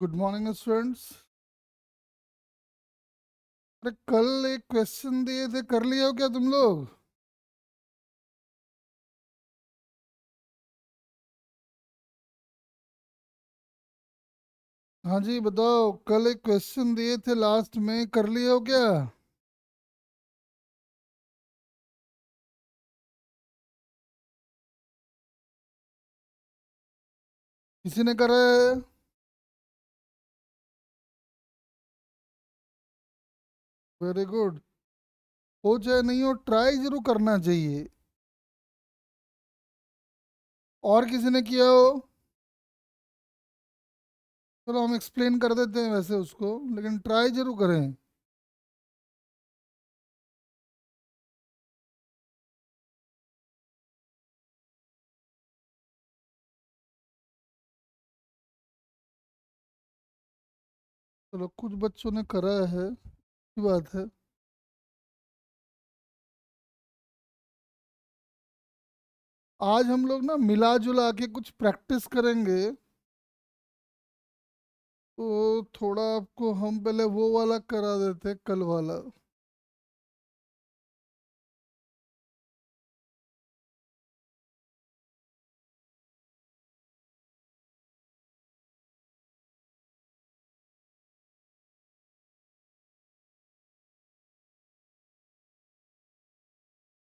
Good morning students. अरे कल एक क्वेश्चन दिए थे, कर लिया हो क्या तुम लोग? हाँ जी बताओ, कल एक क्वेश्चन दिए थे लास्ट में, कर लिया हो क्या? किसी ने करा है? Very good. हो चाहे नहीं हो, ट्राई जरूर करना चाहिए। और किसी ने किया हो? चलो हम एक्सप्लेन कर देते हैं वैसे उसको, लेकिन ट्राई जरूर करें। चलो कुछ बच्चों ने करा है, अच्छी बात है। आज हम लोग ना मिला जुला के कुछ प्रैक्टिस करेंगे। तो थोड़ा आपको हम पहले वो वाला करा देते, कल वाला।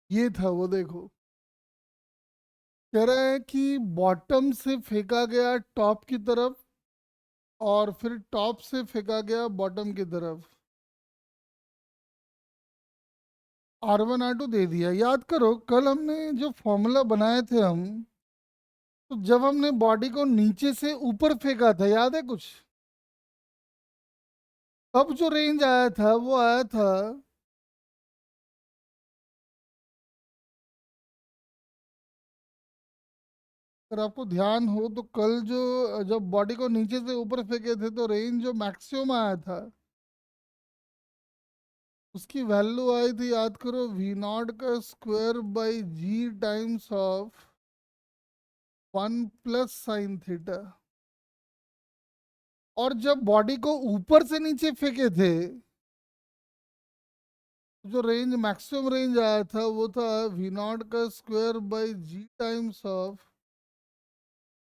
ये था वो, देखो। कह रहा है कि बॉटम से फेंका गया टॉप की तरफ, और फिर टॉप से फेंका गया बॉटम की तरफ। R1 R2 दे दिया। याद करो कल हमने जो फॉर्मूला बनाए थे हम, तो जब हमने बॉडी को नीचे से ऊपर फेंका था, याद है कुछ? अब जो रेंज आया था वो आया था, अगर आपको ध्यान हो तो कल जो जब बॉडी को नीचे से ऊपर फेंके थे तो रेंज जो मैक्सिमम आया था, उसकी वैल्यू आई थी, याद करो, V0 का square by g times of 1 + sin θ। और जब बॉडी को ऊपर से नीचे फेंके थे, तो जो रेंज मैक्सिमम रेंज आया था वो था V0 का square by g times of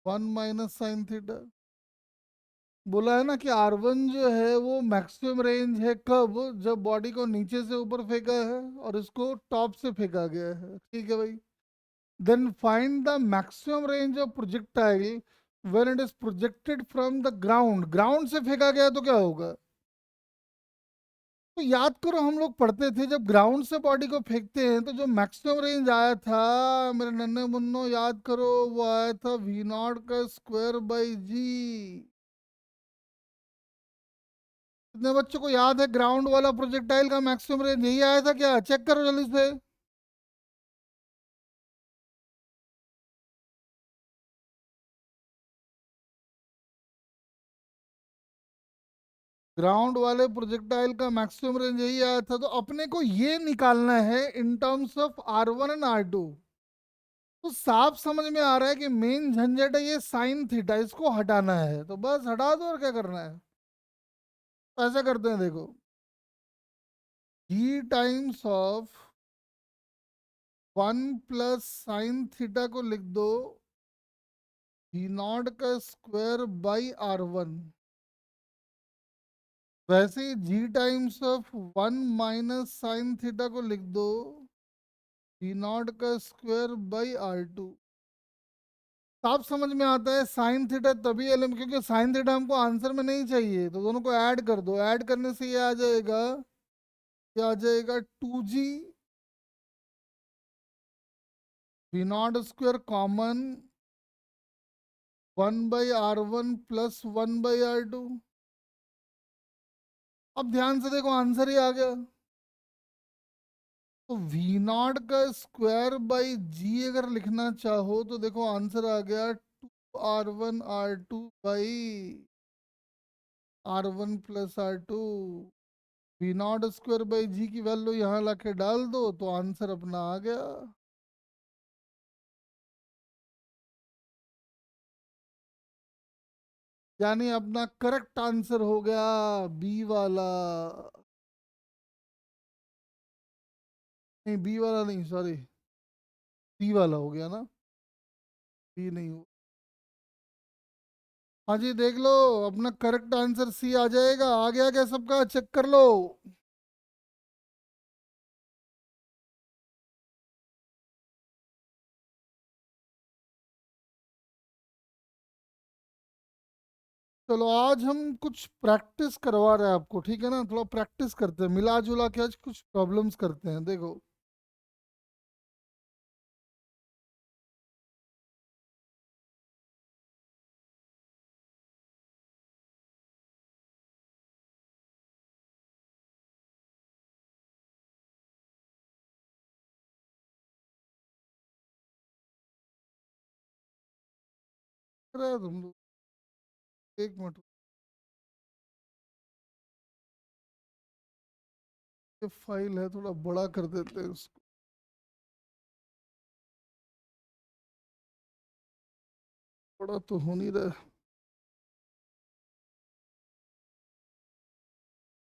1 - sin θ। बोला है ना कि R1 जो है वो मैक्सिमम रेंज है, कब? जब बॉडी को नीचे से ऊपर फेंका है और इसको टॉप से फेंका गया है, ठीक है भाई। Then find the maximum range of projectile when it is projected from the ground. Ground से फेंका गया तो क्या होगा? तो याद करो, हम लोग पढ़ते थे जब ग्राउंड से बॉडी को फेंकते हैं तो जो मैक्सिमम रेंज आया था, मेरे नन्हे मुन्नो याद करो, वो आया था V0 का स्क्वायर बाई जी। कितने बच्चों को याद है ग्राउंड वाला प्रोजेक्टाइल का मैक्सिमम रेंज यही आया था क्या? चेक करो जल्दी से। ग्राउंड वाले प्रोजेक्टाइल का मैक्सिमम रेंज यही आया था, तो अपने को ये निकालना है इन टर्म्स ऑफ R1 और R2। तो साफ समझ में आ रहा है कि मेन झंझट है ये साइन थीटा, इसको हटाना है, तो बस हटा दो, और क्या करना है। तो ऐसा करते हैं, देखो, जी टाइम्स ऑफ 1 + sin θ को लिख दो V0 का स्क्वायर बाई R1। वैसे ही जी टाइम्स ऑफ 1 - sin θ को लिख दो V0 का स्क्वायर बाई R2। साफ समझ में आता है, साइन थीटा तभी एलएम, क्योंकि साइन थीटा हमको आंसर में नहीं चाहिए, तो दोनों को ऐड कर दो। ऐड करने से ये आ जाएगा, ये आ जाएगा 2G V0 square common 1/R1 + 1/R2। अब ध्यान से देखो, आंसर ही आ गया। तो V0 का स्क्वायर बाई जी अगर लिखना चाहो तो देखो आंसर आ गया 2R1 R2/R1 + R2। V0 square by जी की वैल्यू यहाँ लाके डाल दो तो आंसर अपना आ गया। यानी अपना करेक्ट आंसर हो गया बी वाला। नहीं, बी वाला नहीं, सॉरी, सी वाला हो गया ना, बी नहीं हो। हाँ जी, देख लो, अपना करेक्ट आंसर सी आ जाएगा। आ गया क्या सबका? चेक कर लो। चलो, आज हम कुछ प्रैक्टिस करवा रहे हैं आपको, ठीक है ना? थोड़ा प्रैक्टिस करते हैं, मिला जुला के आज कुछ प्रॉब्लम्स करते हैं, देखो। अरे तुम लोग, एक मिनट, ये फाइल है, थोड़ा बड़ा कर देते हैं उसको। बड़ा तो हो नहीं रहा है।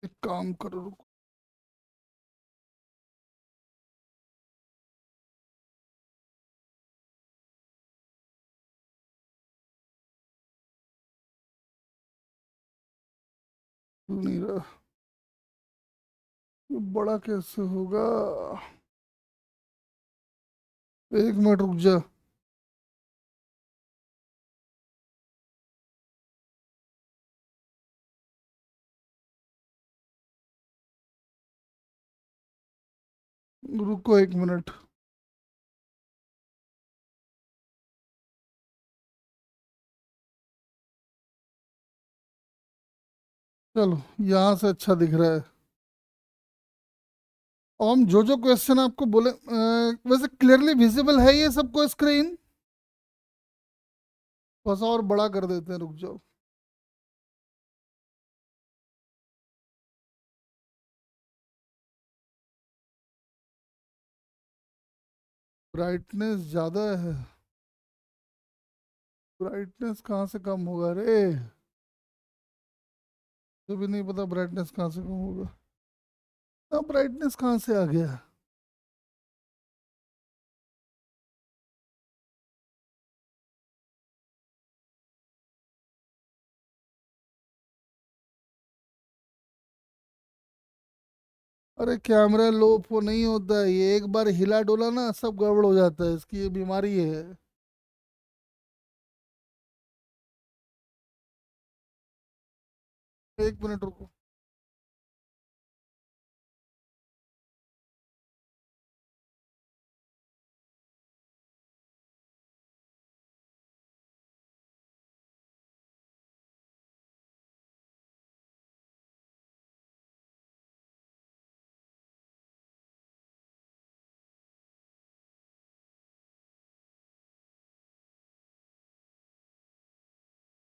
एक काम करो, रुको। हो नहीं रहा, ये बड़ा कैसे होगा? एक मिनट रुक जा। रुको एक मिनट। चलो, यहाँ से अच्छा दिख रहा है। और हम जो जो क्वेश्चन आपको बोले, वैसे क्लियरली विजिबल है ये सबको स्क्रीन? बस और बड़ा कर देते हैं, रुक जाओ। ब्राइटनेस ज्यादा है। ब्राइटनेस कहाँ से कम होगा रे? तो भी नहीं पता ब्राइटनेस कहाँ से कम होगा। अब ब्राइटनेस कहाँ से आ गया? अरे कैमरा लो वो नहीं होता है, ये एक बार हिला डोला ना सब गड़बड़ हो जाता है, इसकी ये बीमारी है। एक मिनट रुको।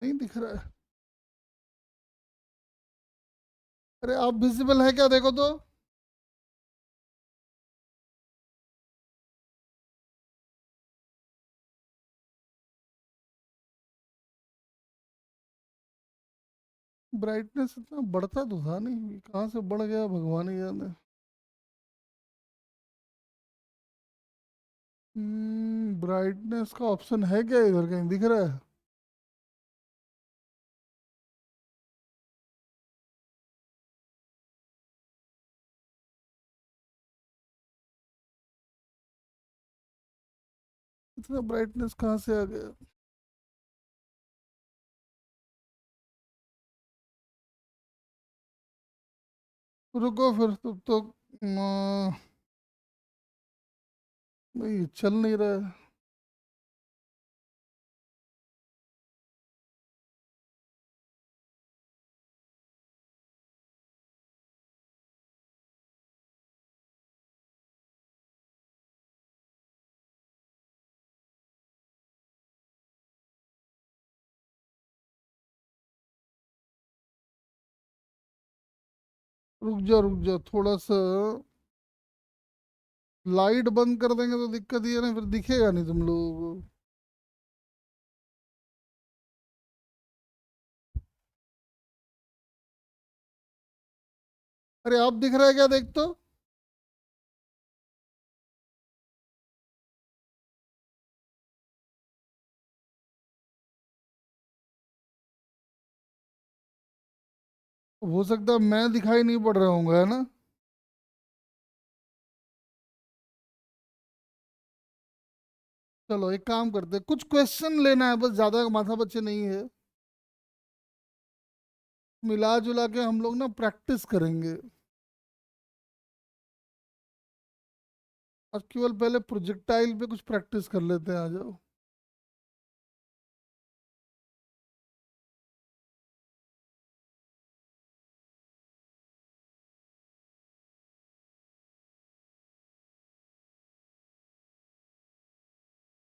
नहीं दिख रहा है। अरे आप विजिबल है क्या, देखो तो। ब्राइटनेस इतना बढ़ता तो था नहीं, कहाँ से बढ़ गया भगवान ही जाने। ब्राइटनेस का ऑप्शन है क्या इधर, कहीं दिख रहा है? इतना ब्राइटनेस कहाँ से आ गया? रुको फिर, तब तो नहीं चल नहीं रहा है। रुक जा थोड़ा सा। लाइट बंद कर देंगे तो दिक्कत ये ना, फिर दिखेगा नहीं तुम लोगों को। अरे अब दिख रहा है क्या, देख तो। हो सकता है मैं दिखाई नहीं पड़ रहा हूँ, है ना। चलो एक काम करते हैं, कुछ क्वेश्चन लेना है बस, ज्यादा माथा बच्चे नहीं है। मिला जुला के हम लोग ना प्रैक्टिस करेंगे। आज केवल पहले प्रोजेक्टाइल पे कुछ प्रैक्टिस कर लेते हैं, आ जाओ।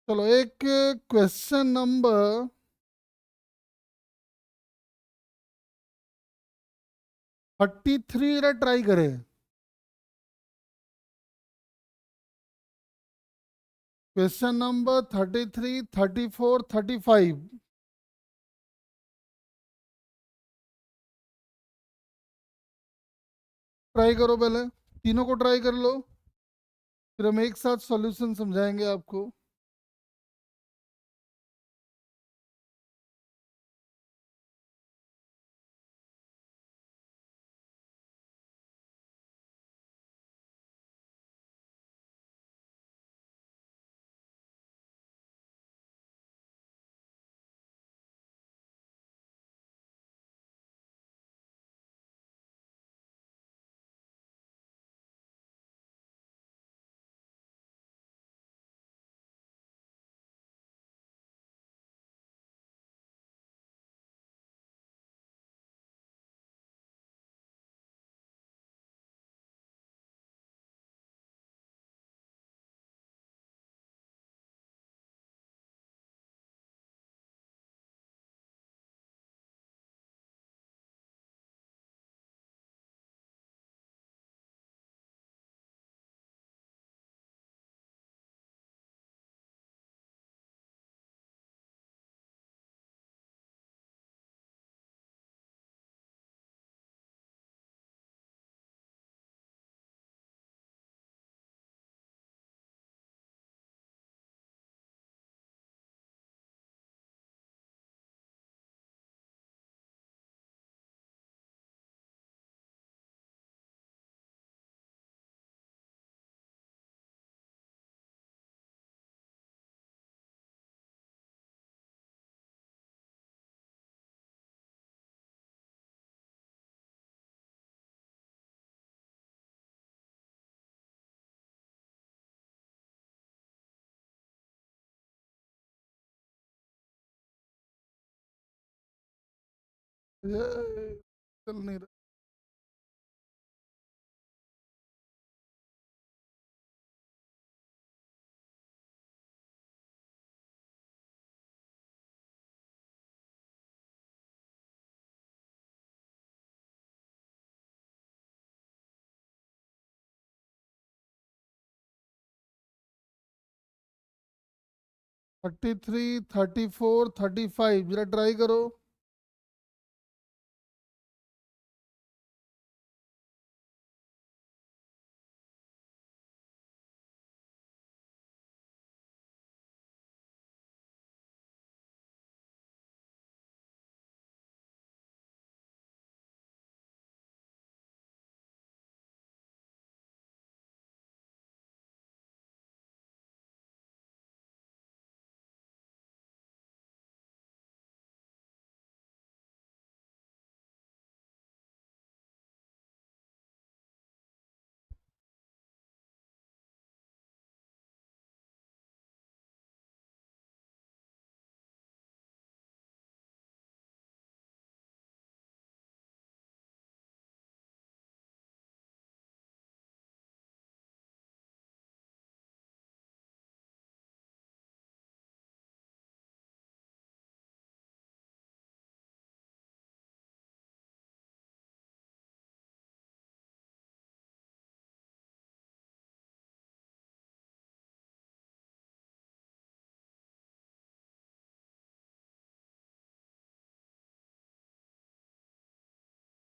चलो एक क्वेश्चन नंबर 33 जरा ट्राई करें। Question number 33, 34, 35। ट्राई करो पहले, तीनों को ट्राई कर लो, फिर हम एक साथ सॉल्यूशन समझाएंगे आपको। ये चल नहीं रहा। 33, 34, 35 जरा ट्राई करो।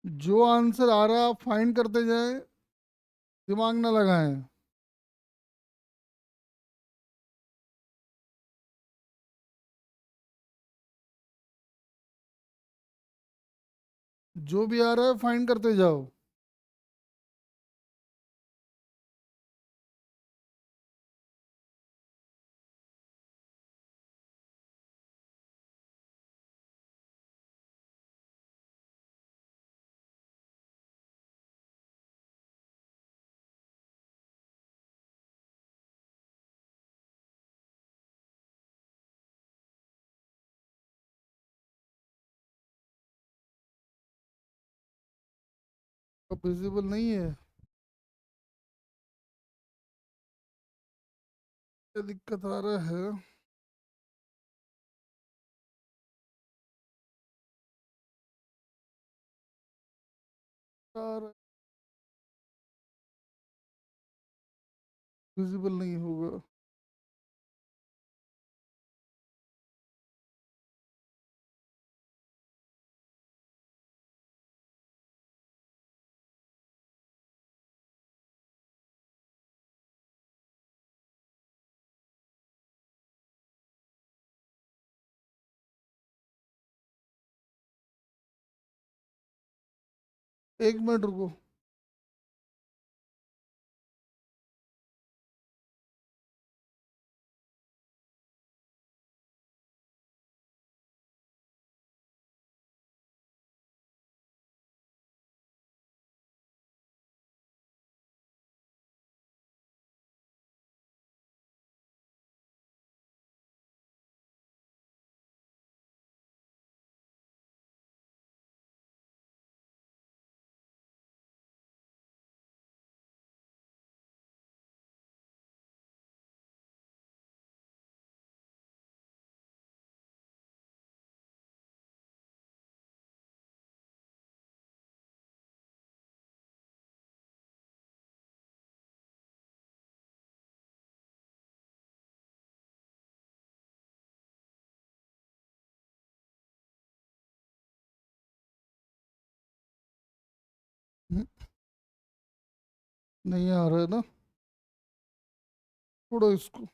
जो आंसर आ रहा है आप फाइंड करते जाए, दिमाग ना लगाएं। जो भी आ रहा है फाइंड करते जाओ। 'विजिबल नहीं है, क्या दिक्कत आ रहा है? यार, विजिबल नहीं होगा। एक मिनट रुको। हम्म, नहीं आ रहा है ना? छोड़ो इसको।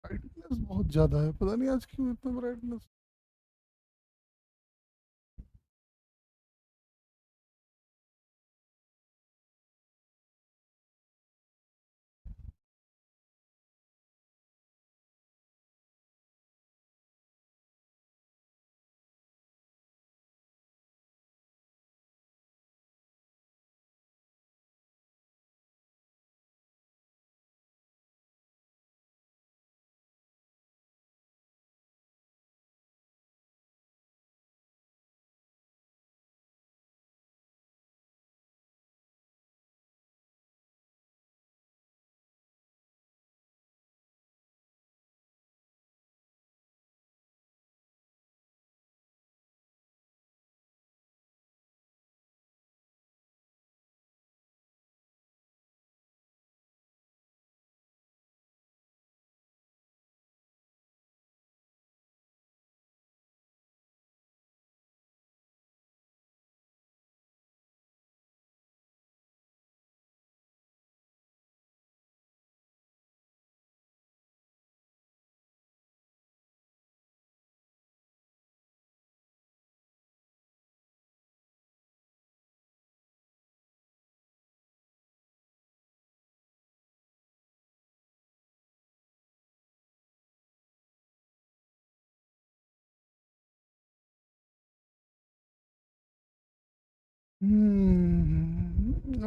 ब्राइटनेस बहुत ज्यादा है, पता नहीं आज क्यों इतना ब्राइटनेस।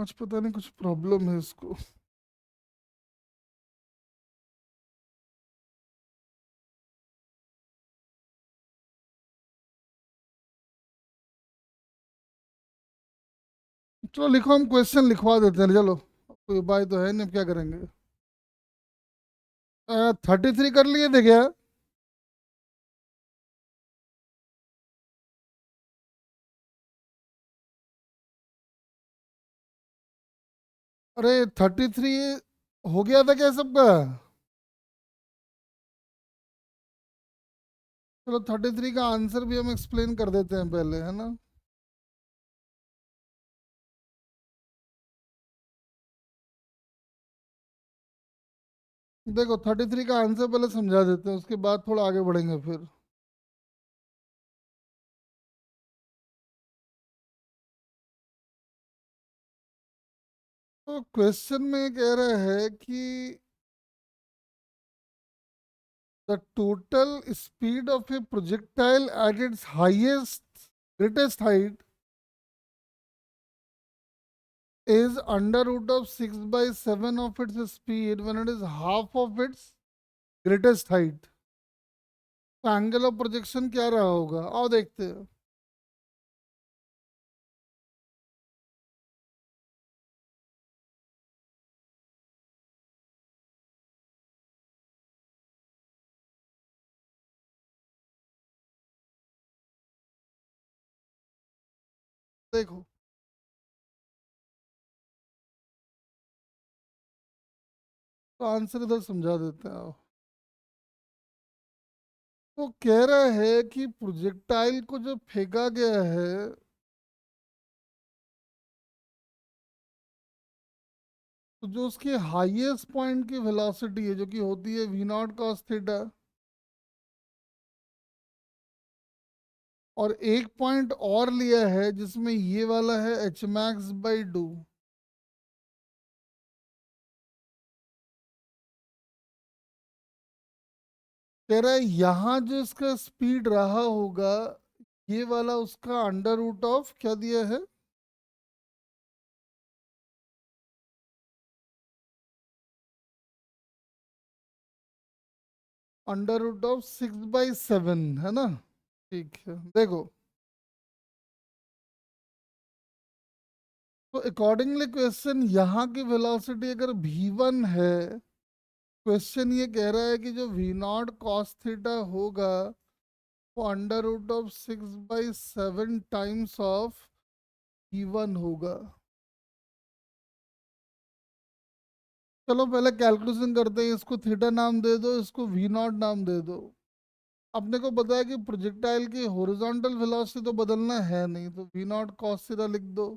आज पता नहीं कुछ प्रॉब्लम है इसको। चलो लिखो, हम क्वेश्चन लिखवा देते हैं, चलो कोई उपाय तो है नहीं, अब क्या करेंगे। 33 कर लिए थे क्या? अरे 33 हो गया था क्या सबका? चलो 33 का आंसर भी हम एक्सप्लेन कर देते हैं पहले, है ना। देखो 33 का आंसर पहले समझा देते हैं, उसके बाद थोड़ा आगे बढ़ेंगे फिर। तो क्वेश्चन में कह रहा है कि the total speed of A projectile at its highest greatest height is under root of 6 by 7 of its speed when it is half of its greatest height। तो एंगल ऑफ प्रोजेक्शन क्या रहा होगा, आओ देखते हैं। देखो तो आंसर इधर समझा देते हैं, आओ। तो कह रहा है कि प्रोजेक्टाइल को जो फेंका गया है, तो जो उसकी हाईएस्ट पॉइंट की वेलोसिटी है, जो कि होती है वी नॉट कॉस थीटा, और एक पॉइंट और लिया है जिसमें ये वाला है एच मैक्स बाई 2। कह रहा है यहाँ जो इसका स्पीड रहा होगा, ये वाला उसका अंडर रूट ऑफ क्या दिया है, अंडर रूट ऑफ 6/7, है ना। ठीक है, देखो तो अकॉर्डिंगली क्वेश्चन यहाँ की वेलोसिटी अगर v1 है, क्वेश्चन ये कह रहा है कि जो v नॉट कॉस थीटा होगा वो under root of 6/7 times of v1 होगा। चलो पहले कैलकुलेशन करते हैं, इसको थीटा नाम दे दो, इसको वी नॉट नाम दे दो। अपने को पता है कि प्रोजेक्टाइल की हॉरिजॉन्टल वेलोसिटी तो बदलना है नहीं, तो वी नॉट कॉस थीटा लिख दो।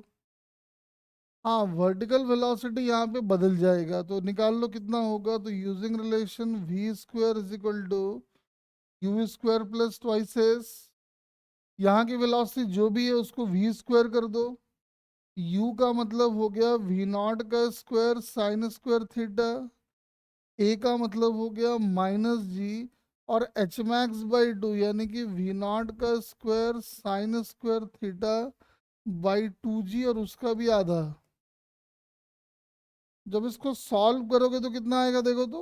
हाँ वर्टिकल वेलोसिटी यहाँ पे बदल जाएगा, तो निकाल लो कितना होगा। तो using relation v square is equal to u square plus twice s, यहाँ की वेलोसिटी जो भी है उसको वी स्क्वायर कर दो। यू का मतलब हो गया वी नॉट का स्क्वायर साइन स्क्वायर थीटा, ए का मतलब हो गया माइनस जी, और एच मैक्स बाई 2 यानी कि वी नॉट का square sine square theta by 2g, और उसका भी आधा। जब इसको सॉल्व करोगे तो कितना आएगा देखो तो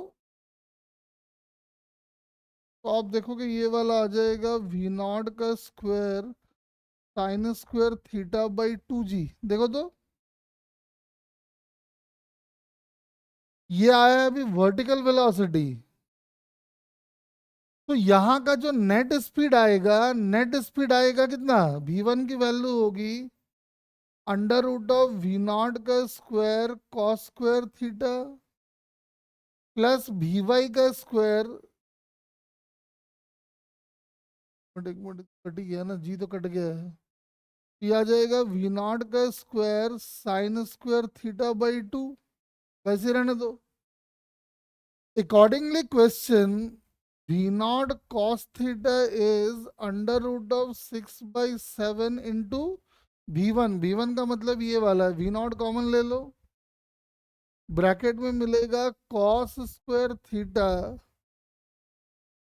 आप देखोगे ये वाला आ जाएगा वी नॉट का square sine square theta by 2g। देखो तो ये आया है अभी वर्टिकल वेलोसिटी। तो यहाँ का जो नेट स्पीड आएगा कितना, v1 की वैल्यू होगी under root of v naught का square cos square theta plus v y का स्क्वायर। एक मिनट, कट गया ना, जी तो कट गया है। ये आ जाएगा वी नॉट का square sine square theta by 2, वैसे रहने दो। Accordingly question v naught cos theta is under root of 6/7 into v one का मतलब ये वाला है, वी नॉट कॉमन ले लो, ब्रैकेट में मिलेगा cos square theta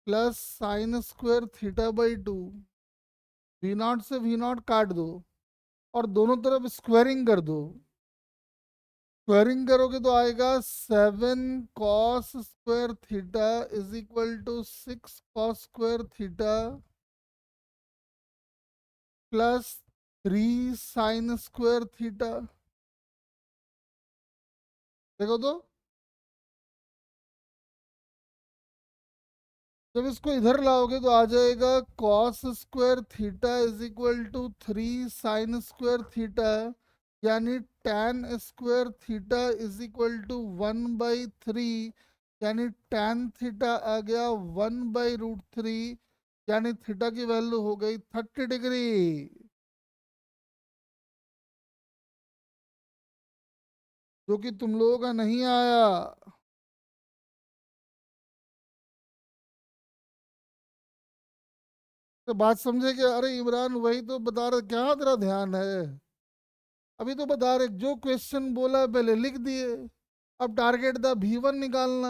plus sine square theta by 2। V naught से वी नॉट काट दो और दोनों तरफ स्क्वायरिंग कर दो। स्क्वायरिंग करोगे तो आएगा 7 cos square theta is equal to 6 cos square theta plus 3 sine square theta. देखो तो, जब इसको इधर लाओगे तो आ जाएगा cos square theta is equal to 3 sin square theta, यानी tan square theta is equal to 1/3, यानी tan थीटा आ गया 1/√3, यानी थीटा की वैल्यू हो गई 30 डिग्री। जो कि तुम लोगों का नहीं आया। तो बात समझे कि अरे इमरान वही तो बता रहे, क्या तेरा ध्यान है? अभी तो बता रहे जो क्वेश्चन बोला पहले लिख दिए। अब टारगेट था V1 निकालना।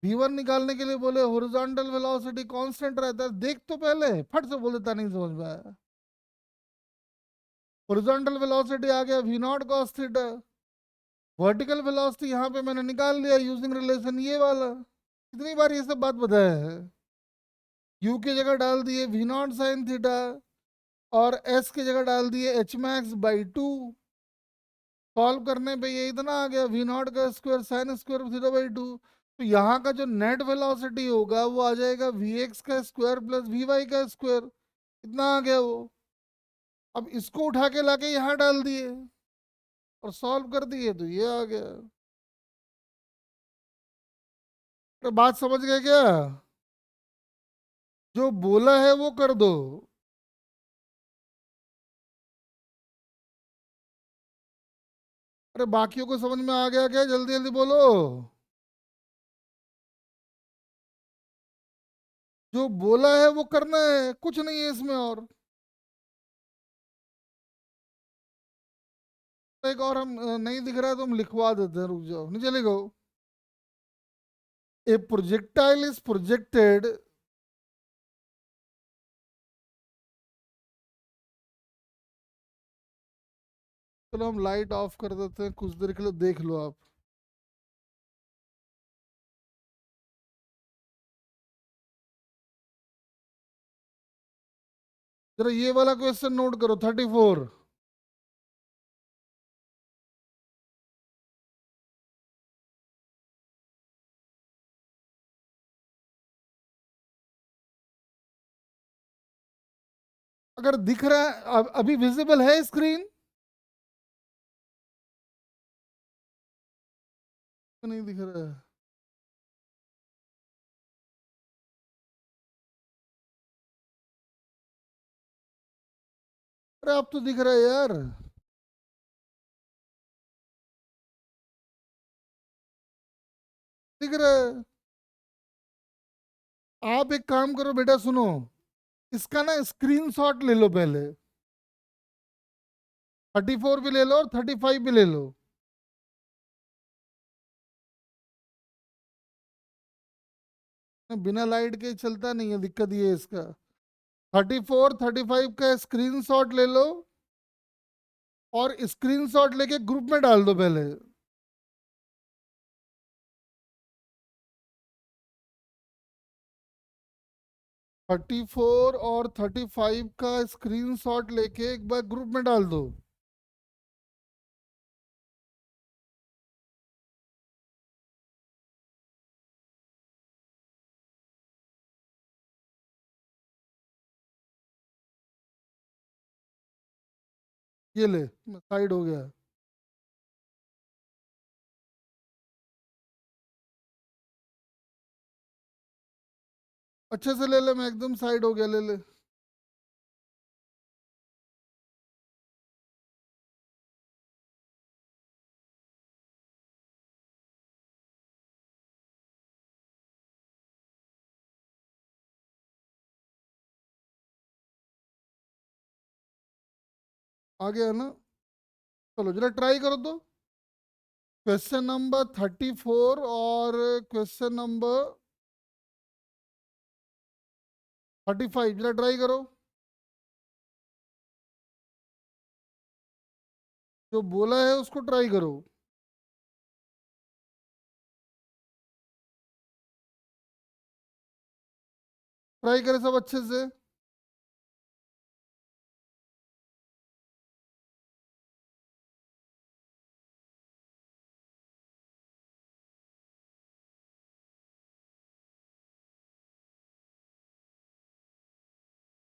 V1 निकालने के लिए बोले हॉरिजॉन्टल वेलोसिटी कांस्टेंट रहता है, देख तो पहले, फट से बोल देता नहीं समझ में आया। हॉरिजॉन्टल वेलोसिटी आ गया V0 cos theta. Vertical velocity यहाँ पे मैंने निकाल लिया यूजिंग रिलेशन ये वाला। कितनी बार ये सब बात बताया है। U की जगह डाल दिए V0 sin थीटा, और S की जगह डाल दिए H max/2। सॉल्व करने पे ये इतना आ गया V0 का स्क्वायर साइन स्क्वायर थीटा/2। तो यहाँ का जो नेट वेलोसिटी होगा वो आ जाएगा Vx का स्क्वायर प्लस Vy का स्क्वायर। इतना आ गया वो। अब इसको उठा के लाके यहाँ डाल दिए और सॉल्व कर दिए तो ये आ गया। तो बात समझ गए क्या? जो बोला है वो कर दो। अरे बाकियों को समझ में आ गया क्या? जल्दी जल्दी बोलो। जो बोला है वो करना है, कुछ नहीं है इसमें और। एक और हम नहीं दिख रहा है तो हम लिखवा देते हैं, रुक जाओ, नीचे लिखो। A projectile is projected, चलो हम लाइट ऑफ कर देते हैं, कुछ देर के लिए देख लो आप। जरा ये वाला क्वेश्चन नोट करो 34। अगर दिख रहा है अभी विजिबल है स्क्रीन? नहीं दिख रहा है। अरे अब तो दिख रहा है यार। दिख रहा है। आप एक काम करो बेटा, सुनो, इसका ना स्क्रीनशॉट ले लो पहले। 34 भी ले लो और 35 भी ले लो। बिना लाइट के चलता नहीं है, दिक्कत ये है इसका। 34 35 का स्क्रीनशॉट ले लो और स्क्रीनशॉट लेके ग्रुप में डाल दो पहले। 34 और 35 का स्क्रीनशॉट लेके एक बार ग्रुप में डाल दो। ये ले, साइड हो गया। अच्छे से ले ले, मैं एकदम साइड हो गया, ले ले। आ गया ना? चलो जरा ट्राई करो तो। क्वेश्चन नंबर 34 और क्वेश्चन नंबर 35 जरा ट्राई करो। जो बोला है उसको ट्राई करो। ट्राई करे सब अच्छे से।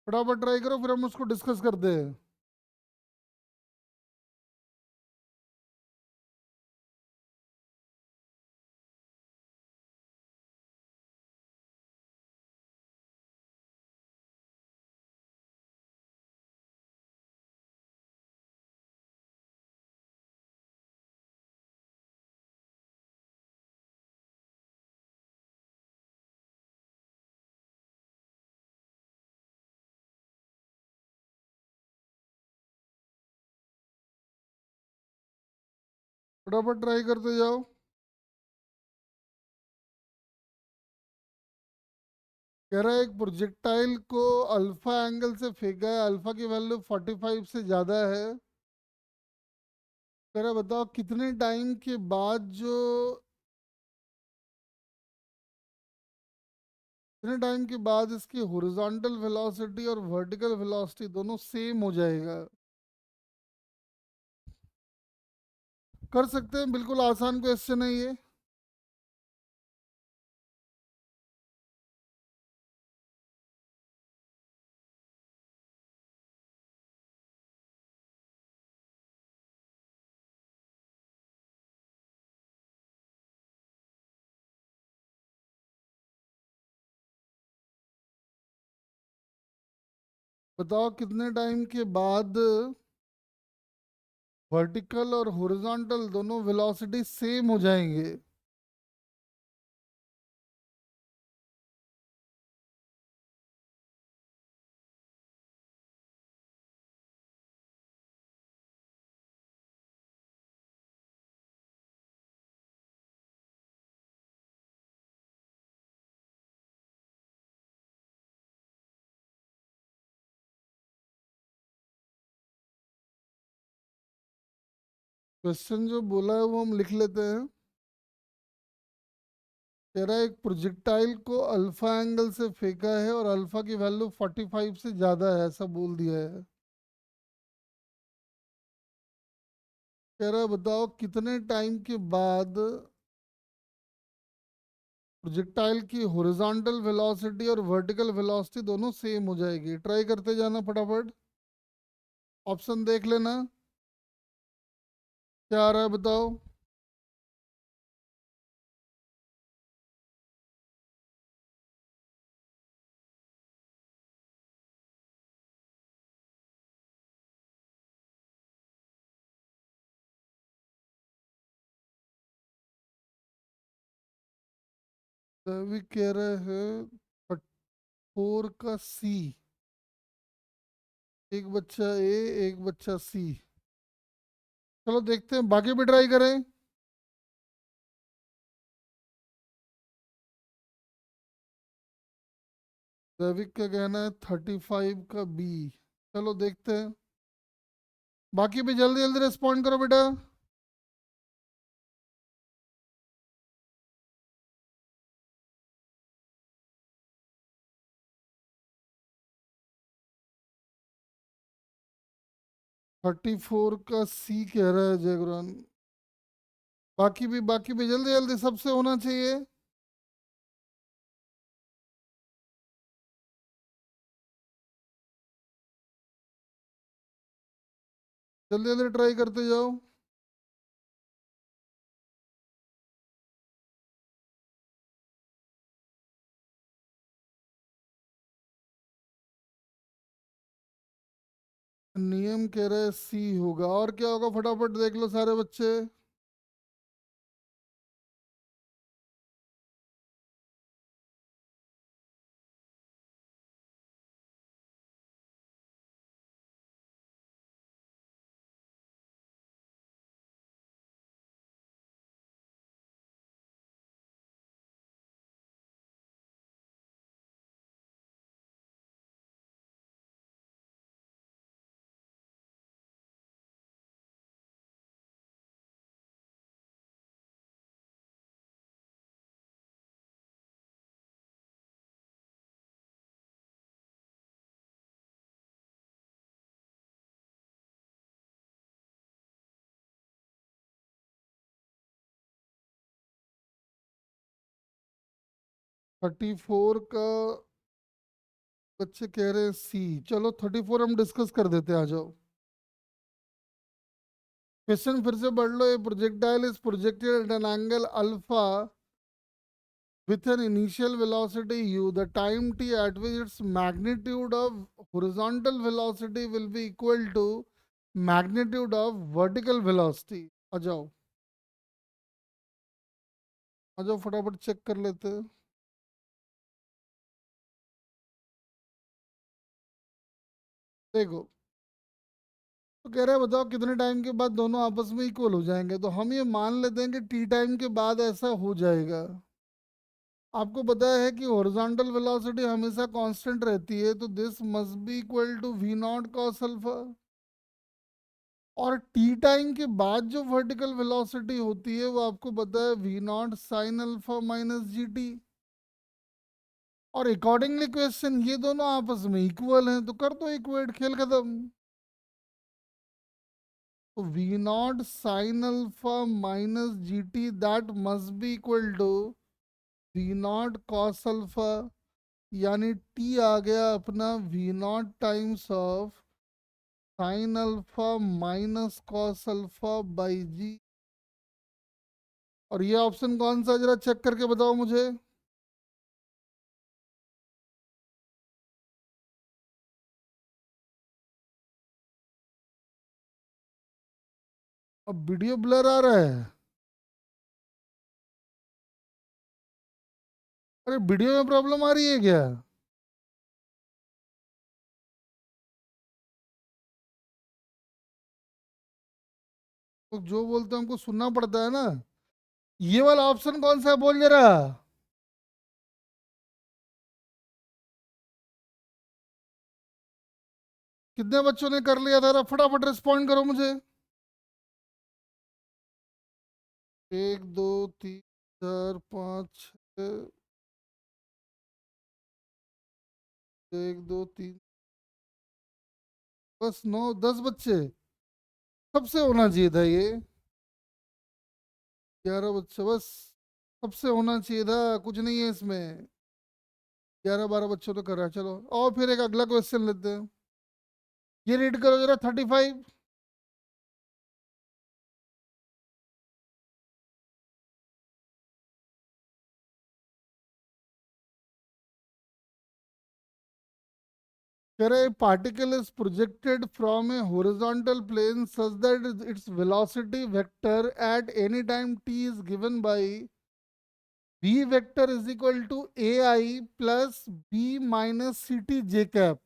फटाफट ट्राई करो, फिर हम उसको डिस्कस करते हैं। फटाफट ट्राई करते जाओ। कह रहा है एक प्रोजेक्टाइल को अल्फा एंगल से फेंका है, अल्फा की वैल्यू 45 से ज़्यादा है। कह रहा है बताओ कितने टाइम के बाद जो कितने टाइम के बाद इसकी हॉरिजॉन्टल वेलोसिटी और वर्टिकल वेलोसिटी दोनों सेम हो जाएगा। कर सकते हैं, बिल्कुल आसान क्वेश्चन है ये। बताओ कितने टाइम के बाद वर्टिकल और हॉरिजॉन्टल दोनों वेलोसिटी सेम हो जाएंगे। क्वेश्चन जो बोला है वो हम लिख लेते हैं। कह रहा है एक प्रोजेक्टाइल को अल्फा एंगल से फेंका है और अल्फा की वैल्यू 45 से ज्यादा है, ऐसा बोल दिया है। कह रहा है बताओ कितने टाइम के बाद प्रोजेक्टाइल की हॉरिजॉन्टल वेलोसिटी और वर्टिकल वेलोसिटी दोनों सेम हो जाएगी। ट्राई करते जाना फटाफट। ऑप्शन देख लेना क्या आ रहा है, बताओ। 7 कह रहे हैं 4 का सी। एक बच्चा ए, एक बच्चा सी। चलो देखते हैं, बाकी भी ट्राई करें। जैविक का कहना है 35 का बी। चलो देखते हैं, बाकी भी जल्दी जल्दी रिस्पॉन्ड करो बेटा। 34 का सी कह रहा है जयगुरान। बाकी भी जल्दी जल्दी सबसे होना चाहिए। जल्दी जल्दी ट्राई करते जाओ। नियम कह रहा है सी होगा, और क्या होगा फटाफट देख लो सारे बच्चे। बच्चे कह रहे हैं सी। चलो 34 हम डिस्कस कर देते हैं, आ जाओ। क्वेश्चन फिर से पढ़ लो। A projectile is projected at an angle alpha with an initial velocity u. The time t at which its magnitude of horizontal velocity will be equal to magnitude of vertical velocity. आ जाओ, आ जाओ फटाफट check कर लेते हैं। देखो, तो कह रहे हैं बताओ कितने टाइम के बाद दोनों आपस में इक्वल हो जाएंगे। तो हम ये मान लेते हैं कि टी टाइम के बाद ऐसा हो जाएगा। आपको पता है कि हॉरिजॉन्टल वेलोसिटी हमेशा कांस्टेंट रहती है, तो this must be equal to v naught cos alpha. और टी टाइम के बाद जो वर्टिकल वेलोसिटी होती है वो आपको पता है v naught sine alpha minus g t. और अकॉर्डिंगली क्वेश्चन ये दोनों आपस में इक्वल हैं, तो कर दो इक्वेट, खेल खत्म। तो v naught sine alpha minus g t that must be equal to v naught cos alpha, यानी टी आ गया अपना v naught times of sine alpha minus cos alpha by g. और ये ऑप्शन कौन सा, जरा चेक करके बताओ मुझे। अब वीडियो ब्लर आ रहा है। अरे वीडियो में प्रॉब्लम आ रही है क्या? तो जो बोलते हैं हमको सुनना पड़ता है ना। ये वाला ऑप्शन कौन सा है बोल जरा। कितने बच्चों ने कर लिया था, फटाफट रिस्पॉन्ड करो मुझे। एक दो तीन चार पाँच छः, एक दो तीन, बस 9 10 बच्चे। सबसे होना चाहिए था ये। 11 बच्चे बस, सबसे होना चाहिए था, कुछ नहीं है इसमें। 11 12 बच्चों तो कर रहा है। चलो और फिर एक अगला क्वेश्चन लेते हैं। ये रीड करो जरा 35। कह रहे particle is projected from a horizontal plane such that its velocity vector at any time t is given by v vector is equal to ai plus b minus ct j cap।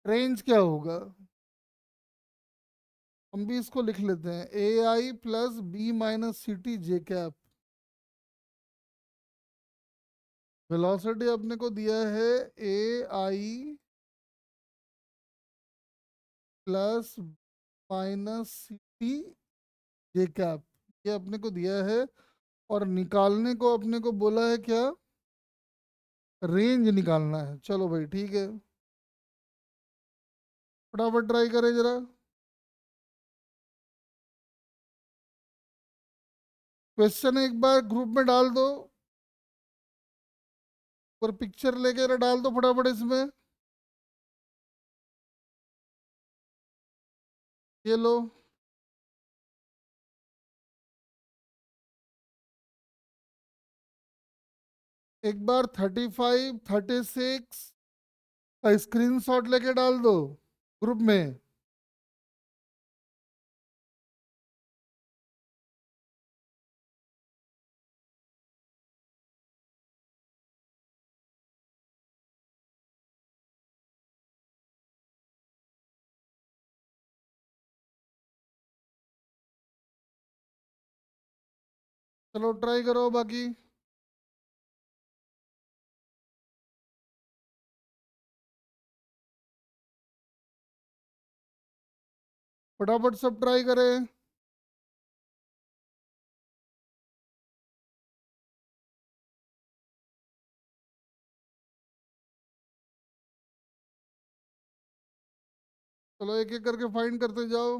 Range क्या होगा? हम भी इसको लिख लेते हैं, a i plus b minus c t j cap. Velocity अपने को दिया है a i plus minus c t j cap, ये अपने को दिया है। और निकालने को अपने को बोला है क्या? रेंज निकालना है। चलो भाई ठीक है, फटाफट ट्राई करें जरा। क्वेश्चन एक बार ग्रुप में डाल दो, और पिक्चर लेके जरा डाल दो फटाफट इसमें। ये लो। एक बार 35 36 का स्क्रीनशॉट लेके डाल दो ग्रुप में। चलो ट्राई करो बाकी। फटाफट सब ट्राई करें। चलो एक एक करके फाइंड करते जाओ।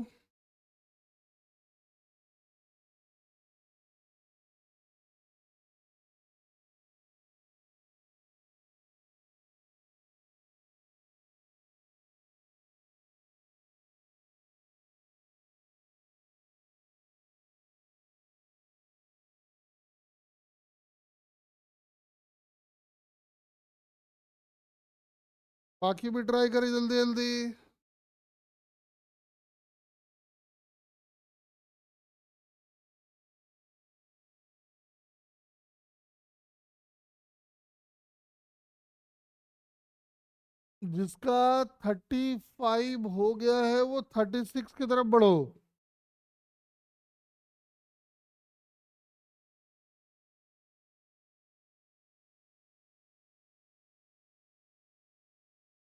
बाकी भी ट्राई करें जल्दी जल्दी। जिसका 35 हो गया है वो 36 की तरफ बढ़ो।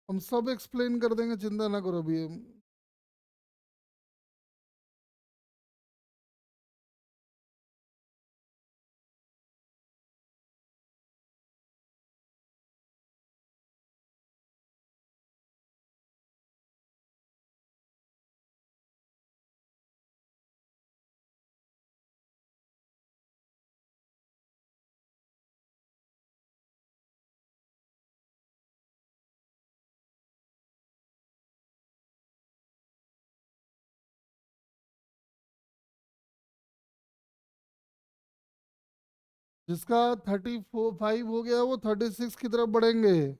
हम सब एक्सप्लेन कर देंगे, चिंता ना करो अभी हम। जिसका 35 हो गया वो 36 की तरफ बढ़ेंगे।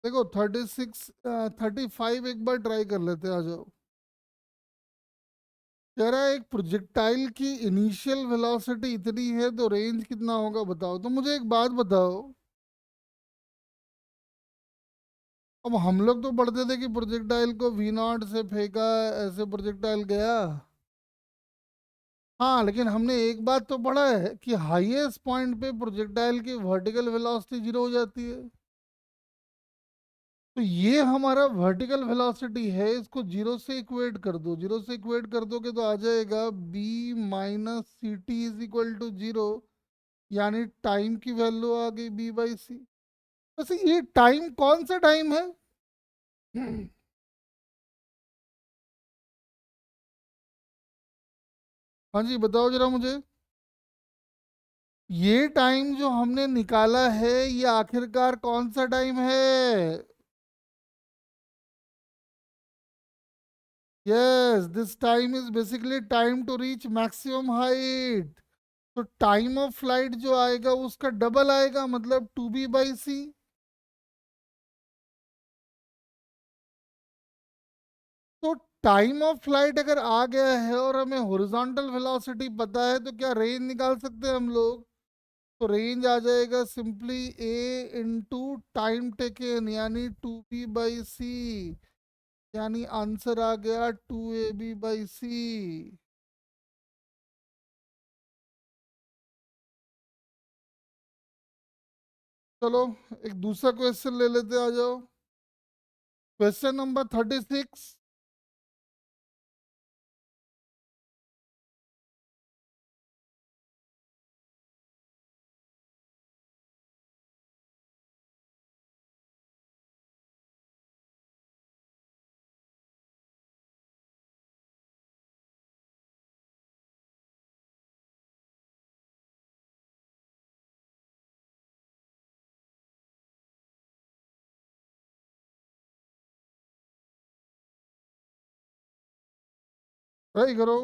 देखो 35 एक बार ट्राई कर लेते हैं, आ जाओ। कह रहा है एक प्रोजेक्टाइल की इनिशियल वेलोसिटी इतनी है तो रेंज कितना होगा बताओ। तो मुझे एक बात बताओ, अब हम लोग तो पढ़ते थे कि प्रोजेक्टाइल को वी नॉट से फेंका, ऐसे प्रोजेक्टाइल गया। हाँ, लेकिन हमने एक बात तो पढ़ा है कि हाईएस्ट पॉइंट पे प्रोजेक्टाइल की वर्टिकल वेलोसिटी जीरो हो जाती है। तो ये हमारा वर्टिकल वेलोसिटी है, इसको जीरो से इक्वेट कर दो। जीरो से इक्वेट कर दोगे तो आ जाएगा b minus c t is equal to zero, यानी टाइम की वैल्यू आ गई बी बाई सी। वैसे ये टाइम कौन सा टाइम है? हाँ जी, बताओ जरा मुझे। ये टाइम जो हमने निकाला है ये आखिरकार कौन सा टाइम है? Yes, this time is basically time to reach maximum height. तो टाइम ऑफ फ्लाइट जो आएगा उसका डबल आएगा, मतलब 2b/c। तो टाइम ऑफ फ्लाइट अगर आ गया है और हमें हॉरिजॉन्टल वेलोसिटी पता है तो क्या रेंज निकाल सकते हैं हम लोग? तो रेंज आ जाएगा सिंपली ए इंटू टाइम टेकन, यानी 2b/c। यानी आंसर आ गया 2ab/c। चलो एक दूसरा क्वेश्चन ले लेते, आ जाओ। Question number 36। ट्राई करो।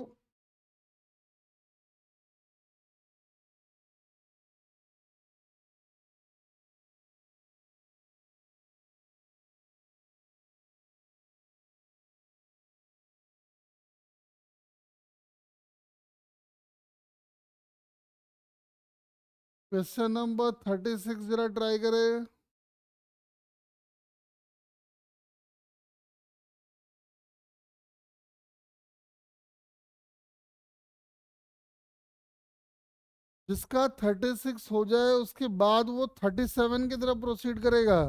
क्वेश्चन नंबर 36 जरा ट्राई करें। जिसका 36 हो जाए उसके बाद वो 37 की तरफ प्रोसीड करेगा।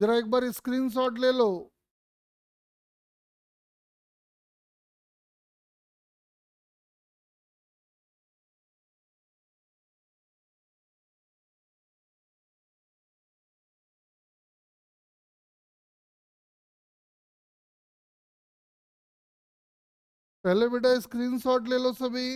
जरा एक बार स्क्रीनशॉट ले लो। पहले बेटा स्क्रीनशॉट ले लो सभी।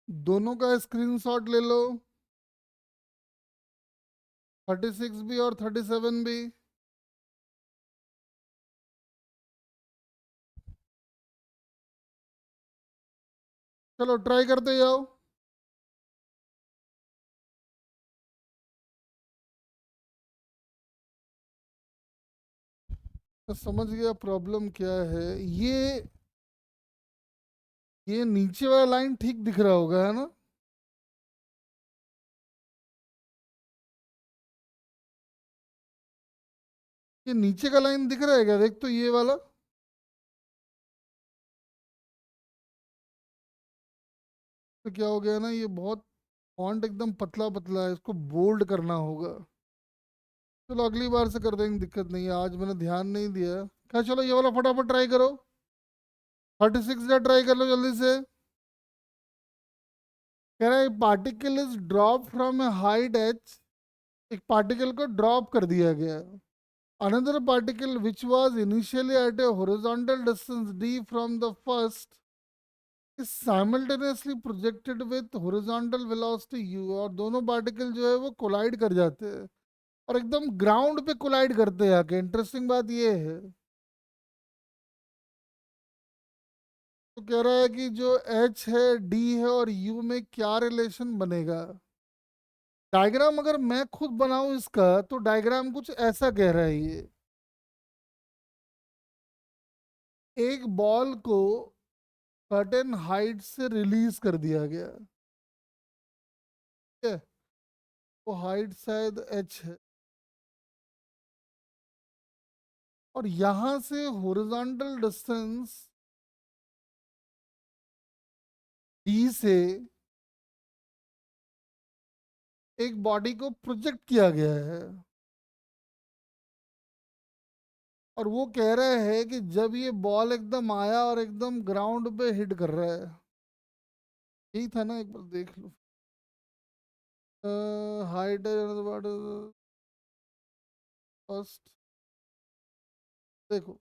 दोनों का स्क्रीनशॉट ले लो, 36 भी और 37 भी। चलो ट्राई करते जाओ। तो समझ गया प्रॉब्लम क्या है। ये नीचे वाला लाइन ठीक दिख रहा होगा, है ना? ये नीचे का लाइन दिख रहा है क्या? देख तो ये वाला। तो क्या हो गया ना, ये बहुत फॉन्ट एकदम पतला पतला है, इसको बोल्ड करना होगा। चलो अगली बार से कर देंगे, दिक्कत नहीं है, आज मैंने ध्यान नहीं दिया। क्या, चलो ये वाला फटाफट ट्राई करो। 36 का ट्राई कर लो जल्दी से। कह रहा है particle is drop from A height H. एक पार्टिकल को ड्रॉप कर दिया गया। Another particle which was initially at A horizontal distance d from the first is simultaneously projected with horizontal velocity u। और दोनों पार्टिकल जो है वो कोलाइड कर जाते हैं, और एकदम ग्राउंड पे कोलाइड करते हैं आके। इंटरेस्टिंग बात ये है। तो कह रहा है कि जो h है, d है और u में क्या रिलेशन बनेगा। डायग्राम अगर मैं खुद बनाऊं इसका, तो डायग्राम कुछ ऐसा कह रहा है ये। एक बॉल को सर्टेन हाइट से रिलीज कर दिया गया, ठीक है? वो हाइट शायद h है, और यहां से हॉरिजॉन्टल डिस्टेंस d से एक बॉडी को प्रोजेक्ट किया गया है। और वो कह रहा है कि जब ये बॉल एकदम आया और एकदम ग्राउंड पे हिट कर रहा है। यही था ना, एक बार देख लो। हाइट फर्स्ट, देखो,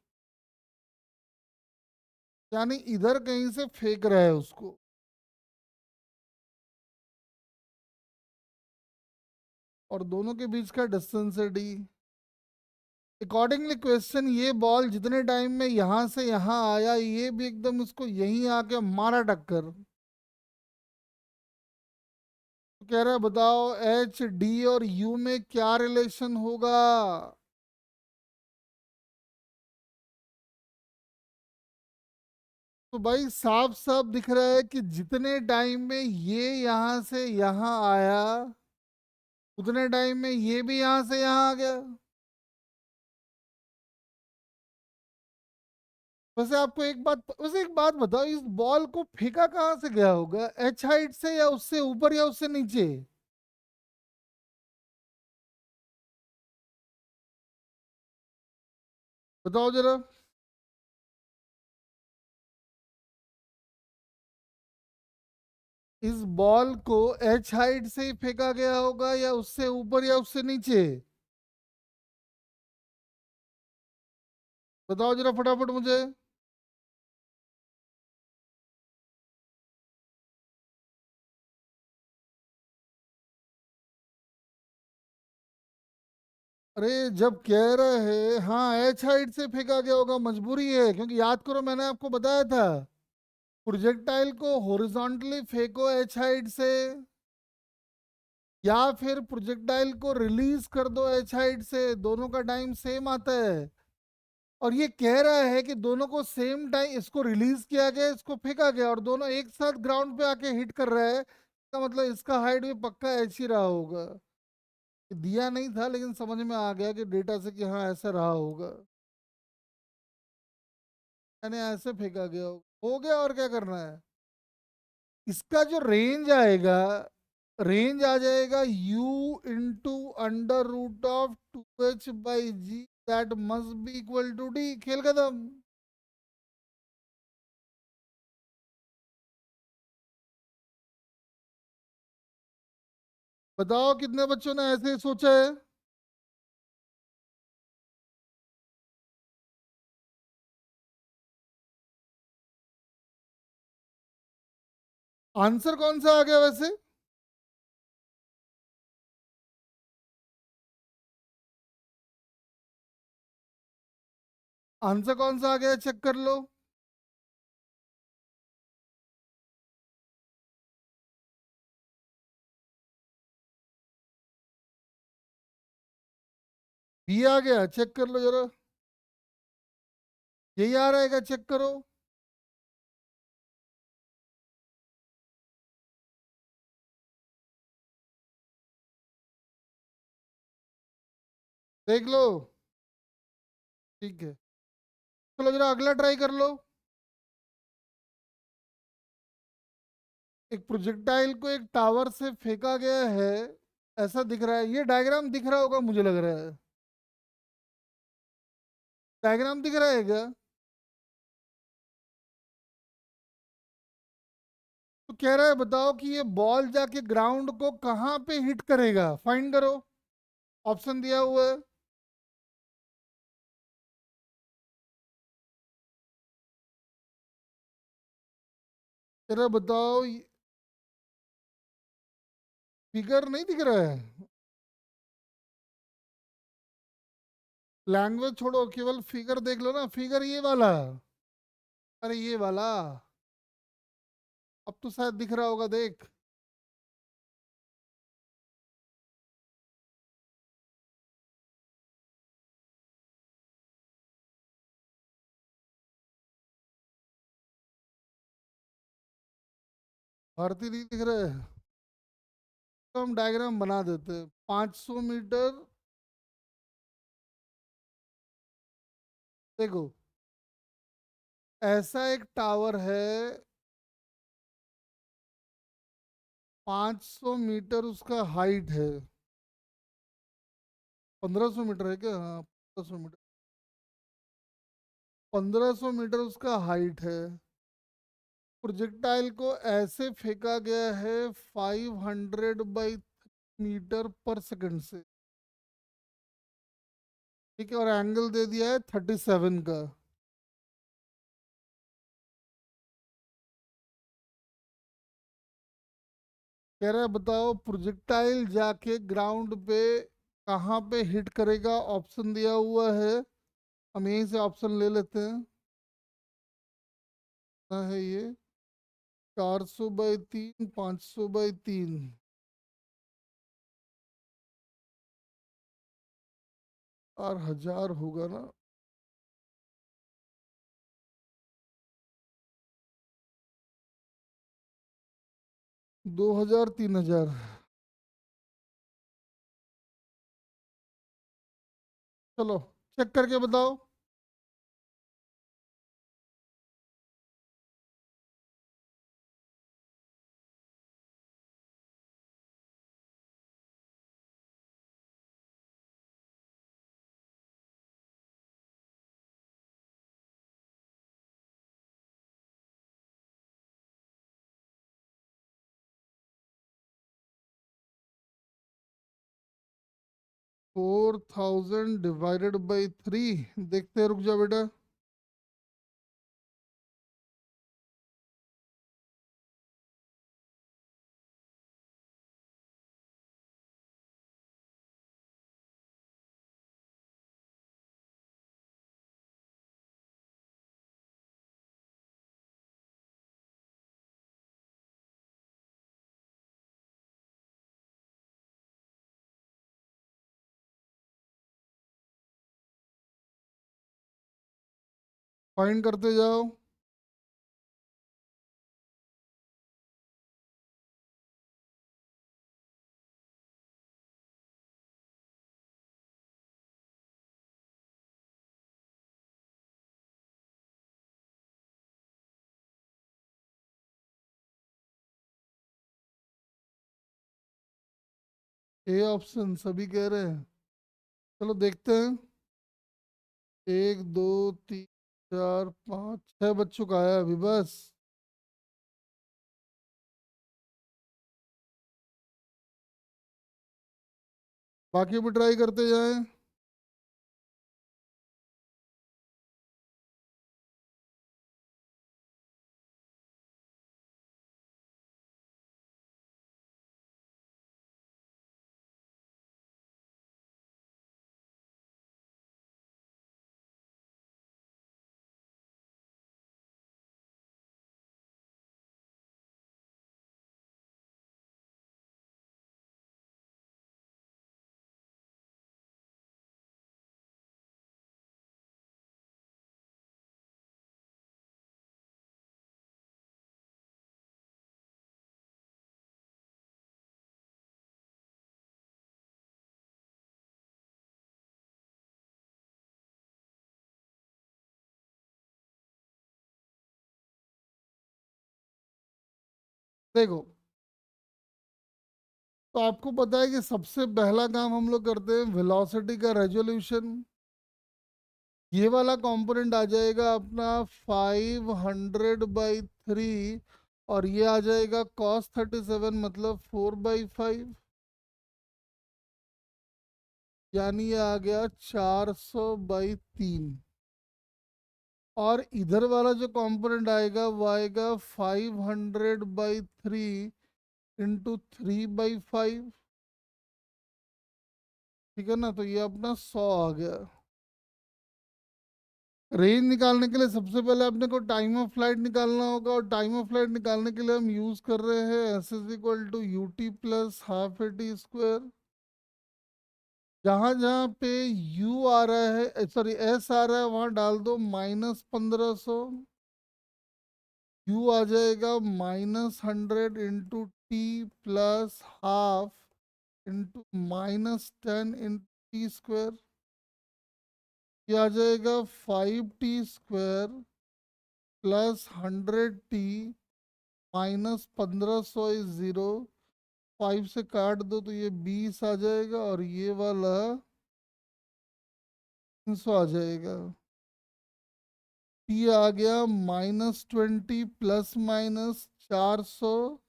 यानी इधर कहीं से फेंक रहा है उसको। और दोनों के बीच का डिस्टेंस है d। अकॉर्डिंगली क्वेश्चन, ये बॉल जितने टाइम में यहां से यहां आया, ये भी एकदम उसको यहीं आके मारा टक्कर। तो कह रहा है बताओ एच डी और यू में क्या रिलेशन होगा। तो भाई साफ साफ दिख रहा है कि जितने टाइम में ये यहां से यहां आया, उतने टाइम में ये भी यहां से यहां आ गया। वैसे एक बात बताओ, इस बॉल को फेंका कहाँ से गया होगा? एच हाइट से, या उससे ऊपर, या उससे नीचे? बताओ जरा। इस बॉल को एच हाइट से ही फेंका गया होगा, या उससे ऊपर, या उससे नीचे? बताओ जरा फटाफट मुझे। अरे जब कह रहे हैं हाँ एच हाइट से फेंका गया होगा, मजबूरी है, क्योंकि याद करो मैंने आपको बताया था, प्रोजेक्टाइल को हॉरिजॉन्टली फेंको एच हाइट से, या फिर प्रोजेक्टाइल को रिलीज कर दो एच हाइट से, दोनों का टाइम सेम आता है। और ये कह रहा है कि दोनों को सेम टाइम, इसको रिलीज किया गया, इसको फेंका गया, और दोनों एक साथ ग्राउंड पे आके हिट कर रहा है। इसका मतलब इसका हाइट भी पक्का एच ही रहा होगा। दिया नहीं था, लेकिन समझ में आ गया कि डेटा से कि हाँ ऐसा रहा होगा। मैंने ऐसे फेंका गया हो गया, और क्या करना है। इसका जो रेंज आएगा, रेंज आ जाएगा u into under root of 2 h by g that must be equal to d. खेल खत्म। बताओ कितने बच्चों ने ऐसे ही सोचा है? आंसर कौन सा आ गया वैसे? आंसर कौन सा आ गया चेक कर लो। बी आ गया, चेक कर लो जरा। यही आ रहा है क्या? चेक करो। देख लो। ठीक है, चलो जरा अगला ट्राई कर लो। एक प्रोजेक्टाइल को एक टावर से फेंका गया है, ऐसा दिख रहा है। ये डायग्राम दिख रहा होगा मुझे लग रहा है। डायग्राम दिख रहा है क्या? तो कह रहा है बताओ कि ये बॉल जाके ग्राउंड को कहाँ पे हिट करेगा, फाइंड करो। ऑप्शन दिया हुआ है। कह रहा है बताओ, फिगर नहीं दिख रहा है? लैंग्वेज छोड़ो, केवल फिगर देख लो ना। फिगर ये वाला। अरे ये वाला। अब तो शायद दिख रहा होगा, देख। भारती नहीं दिख रहा है? तो हम डायग्राम बना देते हैं। 500 मीटर। देखो, ऐसा एक टावर है। 500 मीटर उसका हाइट है। 1500 मीटर है क्या? हाँ, 1500 मीटर। 1500 मीटर उसका हाइट है। प्रोजेक्टाइल को ऐसे फेंका गया है 500/मीटर पर सेकंड से। ठीक है, और एंगल दे दिया है 37 का। कह रहा है बताओ प्रोजेक्टाइल जाके ग्राउंड पे कहाँ पे हिट करेगा। ऑप्शन दिया हुआ है, हम यहीं से ऑप्शन ले लेते हैं। क्या है ये? 400/3, 500/3 और 1000 होगा ना? 2000, 3000। चलो चेक करके बताओ। Four thousand divided by three. देखते हैं, रुक जाओ बेटा। फाइंड करते जाओ। ए ऑप्शन सभी कह रहे हैं। चलो देखते हैं। 1 2 3 4 5 6 बज चुका है अभी बस। बाकी भी ट्राई करते जाएं। देखो, तो आपको पता है कि सबसे पहला काम हम लोग करते हैं वेलोसिटी का रेजोल्यूशन। ये वाला कंपोनेंट आ जाएगा अपना 500/3, और ये आ जाएगा cos 37 मतलब 4/5, यानी ये आ गया 400/3। और इधर वाला जो कंपोनेंट आएगा वो आएगा 500/3 इंटू 3/5। ठीक है ना, तो ये अपना 100 आ गया। रेंज निकालने के लिए सबसे पहले अपने को टाइम ऑफ फ्लाइट निकालना होगा, और टाइम ऑफ फ्लाइट निकालने के लिए हम यूज कर रहे हैं s is equal to u t plus half a t square. जहां जहां पे यू आ रहा है, सॉरी एस आ रहा है, वहां डाल दो -1500। यू आ जाएगा -100 into T plus half into -10 into T square. ये आ जाएगा 5t² प्लस 100t -1500 इज 0। 5 से काट दो तो ये 20 आ जाएगा, और ये वाला 300 आ जाएगा। टी आ गया -20 ±400,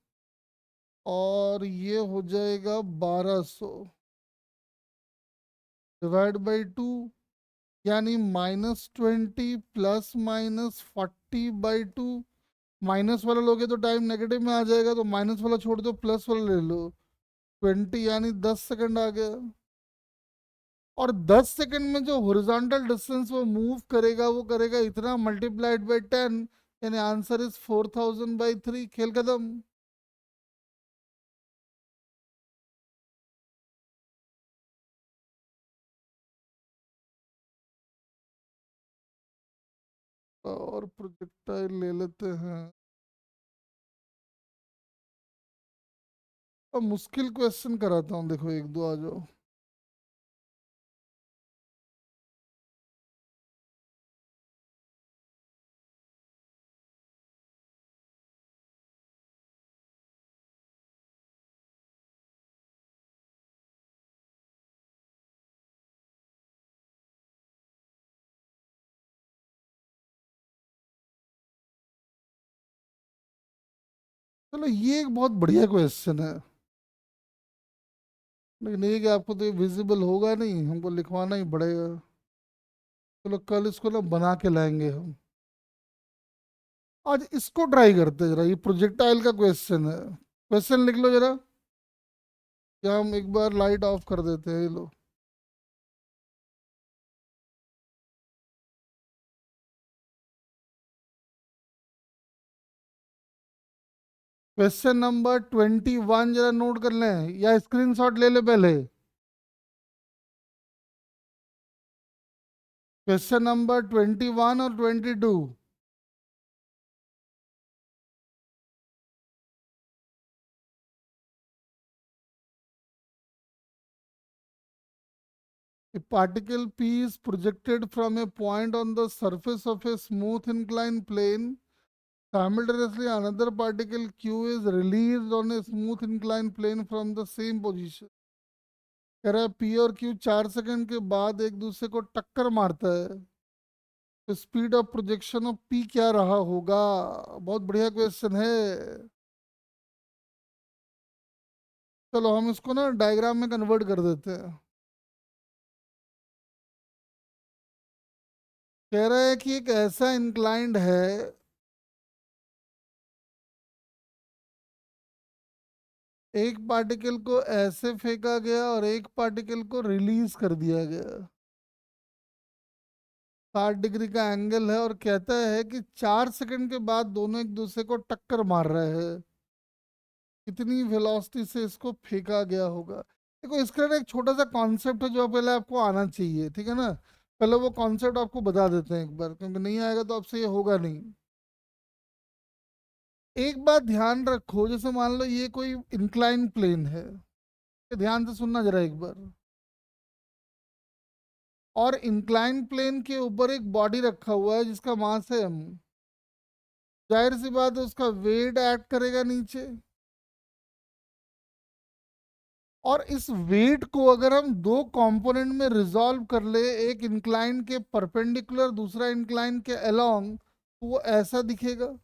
और ये हो जाएगा 1200 डिवाइड बाई 2, यानी -20 ±40/2। माइनस वाला लोगे तो टाइम नेगेटिव में आ जाएगा, तो माइनस वाला छोड़ दो, प्लस वाला ले लो। 20 यानी 10 सेकंड आ गया। और 10 सेकंड में जो हॉरिजॉन्टल डिस्टेंस वो मूव करेगा वो करेगा इतना मल्टीप्लाइड बाई 10, यानी आंसर इज 4000/3। खेल खत्म। और प्रोजेक्टाइल ले लेते हैं। अब मुश्किल क्वेश्चन कराता हूँ, देखो एक दो आ जाओ। चलो, ये एक बहुत बढ़िया क्वेश्चन है, लेकिन ये कि आपको तो ये विजिबल होगा नहीं, हमको लिखवाना ही पड़ेगा। चलो कल इसको ना बना के लाएंगे हम। आज इसको ट्राई करते हैं जरा, ये प्रोजेक्टाइल का क्वेश्चन है। क्वेश्चन लिख लो जरा, या हम एक बार लाइट ऑफ कर देते हैं, ये लो। क्वेश्चन नंबर 21 जरा नोट कर लें, या स्क्रीनशॉट ले ले पहले। क्वेश्चन नंबर 21 और 22। A particle P is projected from a point on the surface of a smooth inclined plane. Simultaneously, another particle Q is released on a smooth inclined plane from the same position. कह रहा है P और Q 4 second के बाद एक दूसरे को टक्कर मारता है, तो speed of projection of P क्या रहा होगा। बहुत बढ़िया क्वेश्चन है। चलो हम इसको ना डायग्राम में कन्वर्ट कर देते हैं। कह रहा है कि एक ऐसा इंक्लाइंड है, एक पार्टिकल को ऐसे फेंका गया और एक पार्टिकल को रिलीज कर दिया गया। 60 डिग्री का एंगल है और कहता है कि 4 सेकंड के बाद दोनों एक दूसरे को टक्कर मार रहे हैं, कितनी वेलोसिटी से इसको फेंका गया होगा। देखो इसका ना एक छोटा सा कॉन्सेप्ट है जो पहले आपको आना चाहिए, ठीक है ना। पहले वो कॉन्सेप्ट आपको बता देते हैं एक बार, क्योंकि नहीं आएगा तो आपसे ये होगा नहीं। एक बात ध्यान रखो, जैसे मान लो ये कोई इंक्लाइन प्लेन है, ये ध्यान से सुनना जरा एक बार। और इंक्लाइन प्लेन के ऊपर एक बॉडी रखा हुआ है जिसका मास है m। जाहिर सी बात है उसका वेट ऐड करेगा नीचे। और इस वेट को अगर हम दो कंपोनेंट में रिजॉल्व कर ले, एक इंक्लाइन के परपेंडिकुलर दूसरा इंक्लाइन के अलोंग, तो वो ऐसा दिखेगा।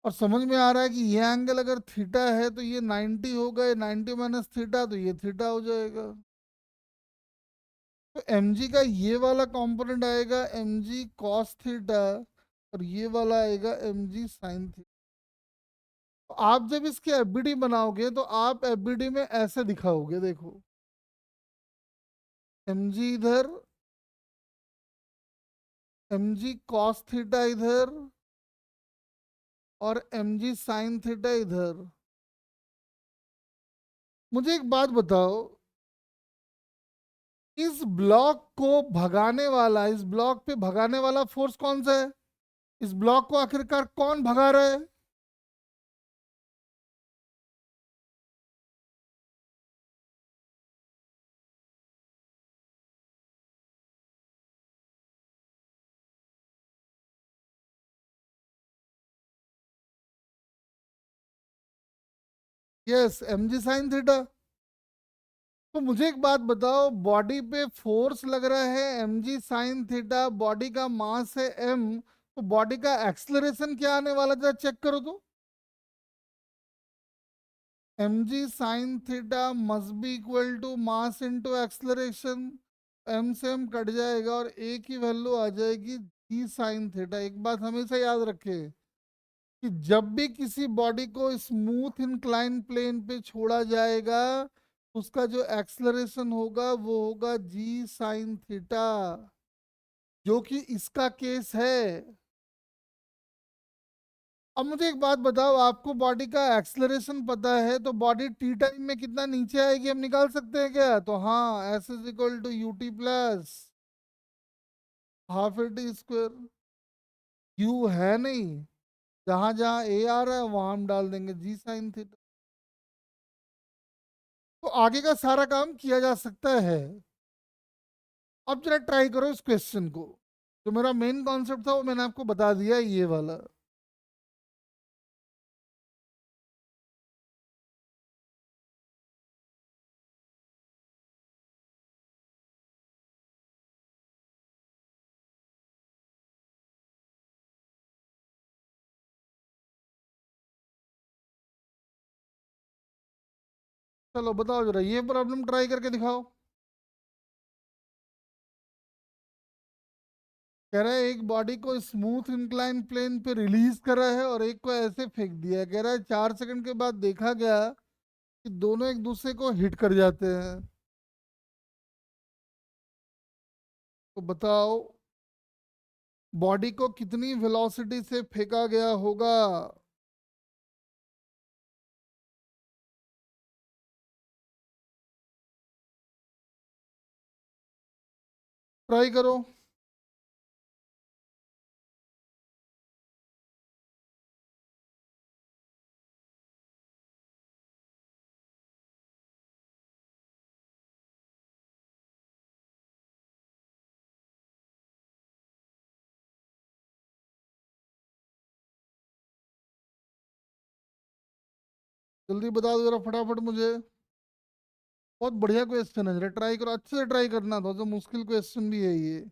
और समझ में आ रहा है कि ये एंगल अगर थीटा है तो ये 90 होगा, ये 90 माइनस थीटा तो ये थीटा हो जाएगा। तो mg का ये वाला कंपोनेंट आएगा mg cos थीटा, और ये वाला आएगा mg sin थीटा। तो आप जब इसके एफबीडी बनाओगे तो आप एफबीडी में ऐसे दिखाओगे, देखो mg इधर, mg cos थीटा इधर, और mg sin थीटा इधर। मुझे एक बात बताओ, इस ब्लॉक को भगाने वाला, इस ब्लॉक पे भगाने वाला फोर्स कौन सा है? इस ब्लॉक को आखिरकार कौन भगा रहा है? Yes, mg sin theta. तो मुझे एक बात बताओ, बॉडी पे फोर्स लग रहा है mg sin थीटा, बॉडी का मास है m, तो बॉडी का एक्सलरेशन क्या आने वाला, जरा चेक करो तो। mg sin थीटा must be equal to mass into acceleration. m से m कट जाएगा और a की वैल्यू आ जाएगी g sin थीटा। एक बात हमेशा याद रखे कि जब भी किसी बॉडी को स्मूथ इंक्लाइन प्लेन पे छोड़ा जाएगा, उसका जो एक्सलरेशन होगा वो होगा जी साइन थीटा, जो कि इसका केस है। अब मुझे एक बात बताओ, आपको बॉडी का एक्सलरेशन पता है तो बॉडी टी टाइम में कितना नीचे आएगी हम निकाल सकते हैं क्या? तो हाँ, s is equal to u t plus half a t square. U है नहीं, जहां जहां ए आ रहा है वहां हम डाल देंगे जी साइन थीटा। तो आगे का सारा काम किया जा सकता है। अब जरा ट्राई करो इस क्वेश्चन को। जो मेरा मेन कॉन्सेप्ट था वो मैंने आपको बता दिया, ये वाला। चलो बताओ जरा, ये प्रॉब्लम ट्राई करके दिखाओ। कह रहा है एक बॉडी को स्मूथ इंक्लाइन प्लेन पे रिलीज करा है और एक को ऐसे फेंक दिया है। कह रहा है 4 सेकंड के बाद देखा गया कि दोनों एक दूसरे को हिट कर जाते हैं। तो बताओ बॉडी को कितनी वेलोसिटी से फेंका गया होगा। ट्राई करो। जल्दी बता दो जरा फटाफट मुझे। बहुत बढ़िया क्वेश्चन है, जरा ट्राई करो, अच्छे से ट्राई करना, तो मुश्किल क्वेश्चन भी है ये।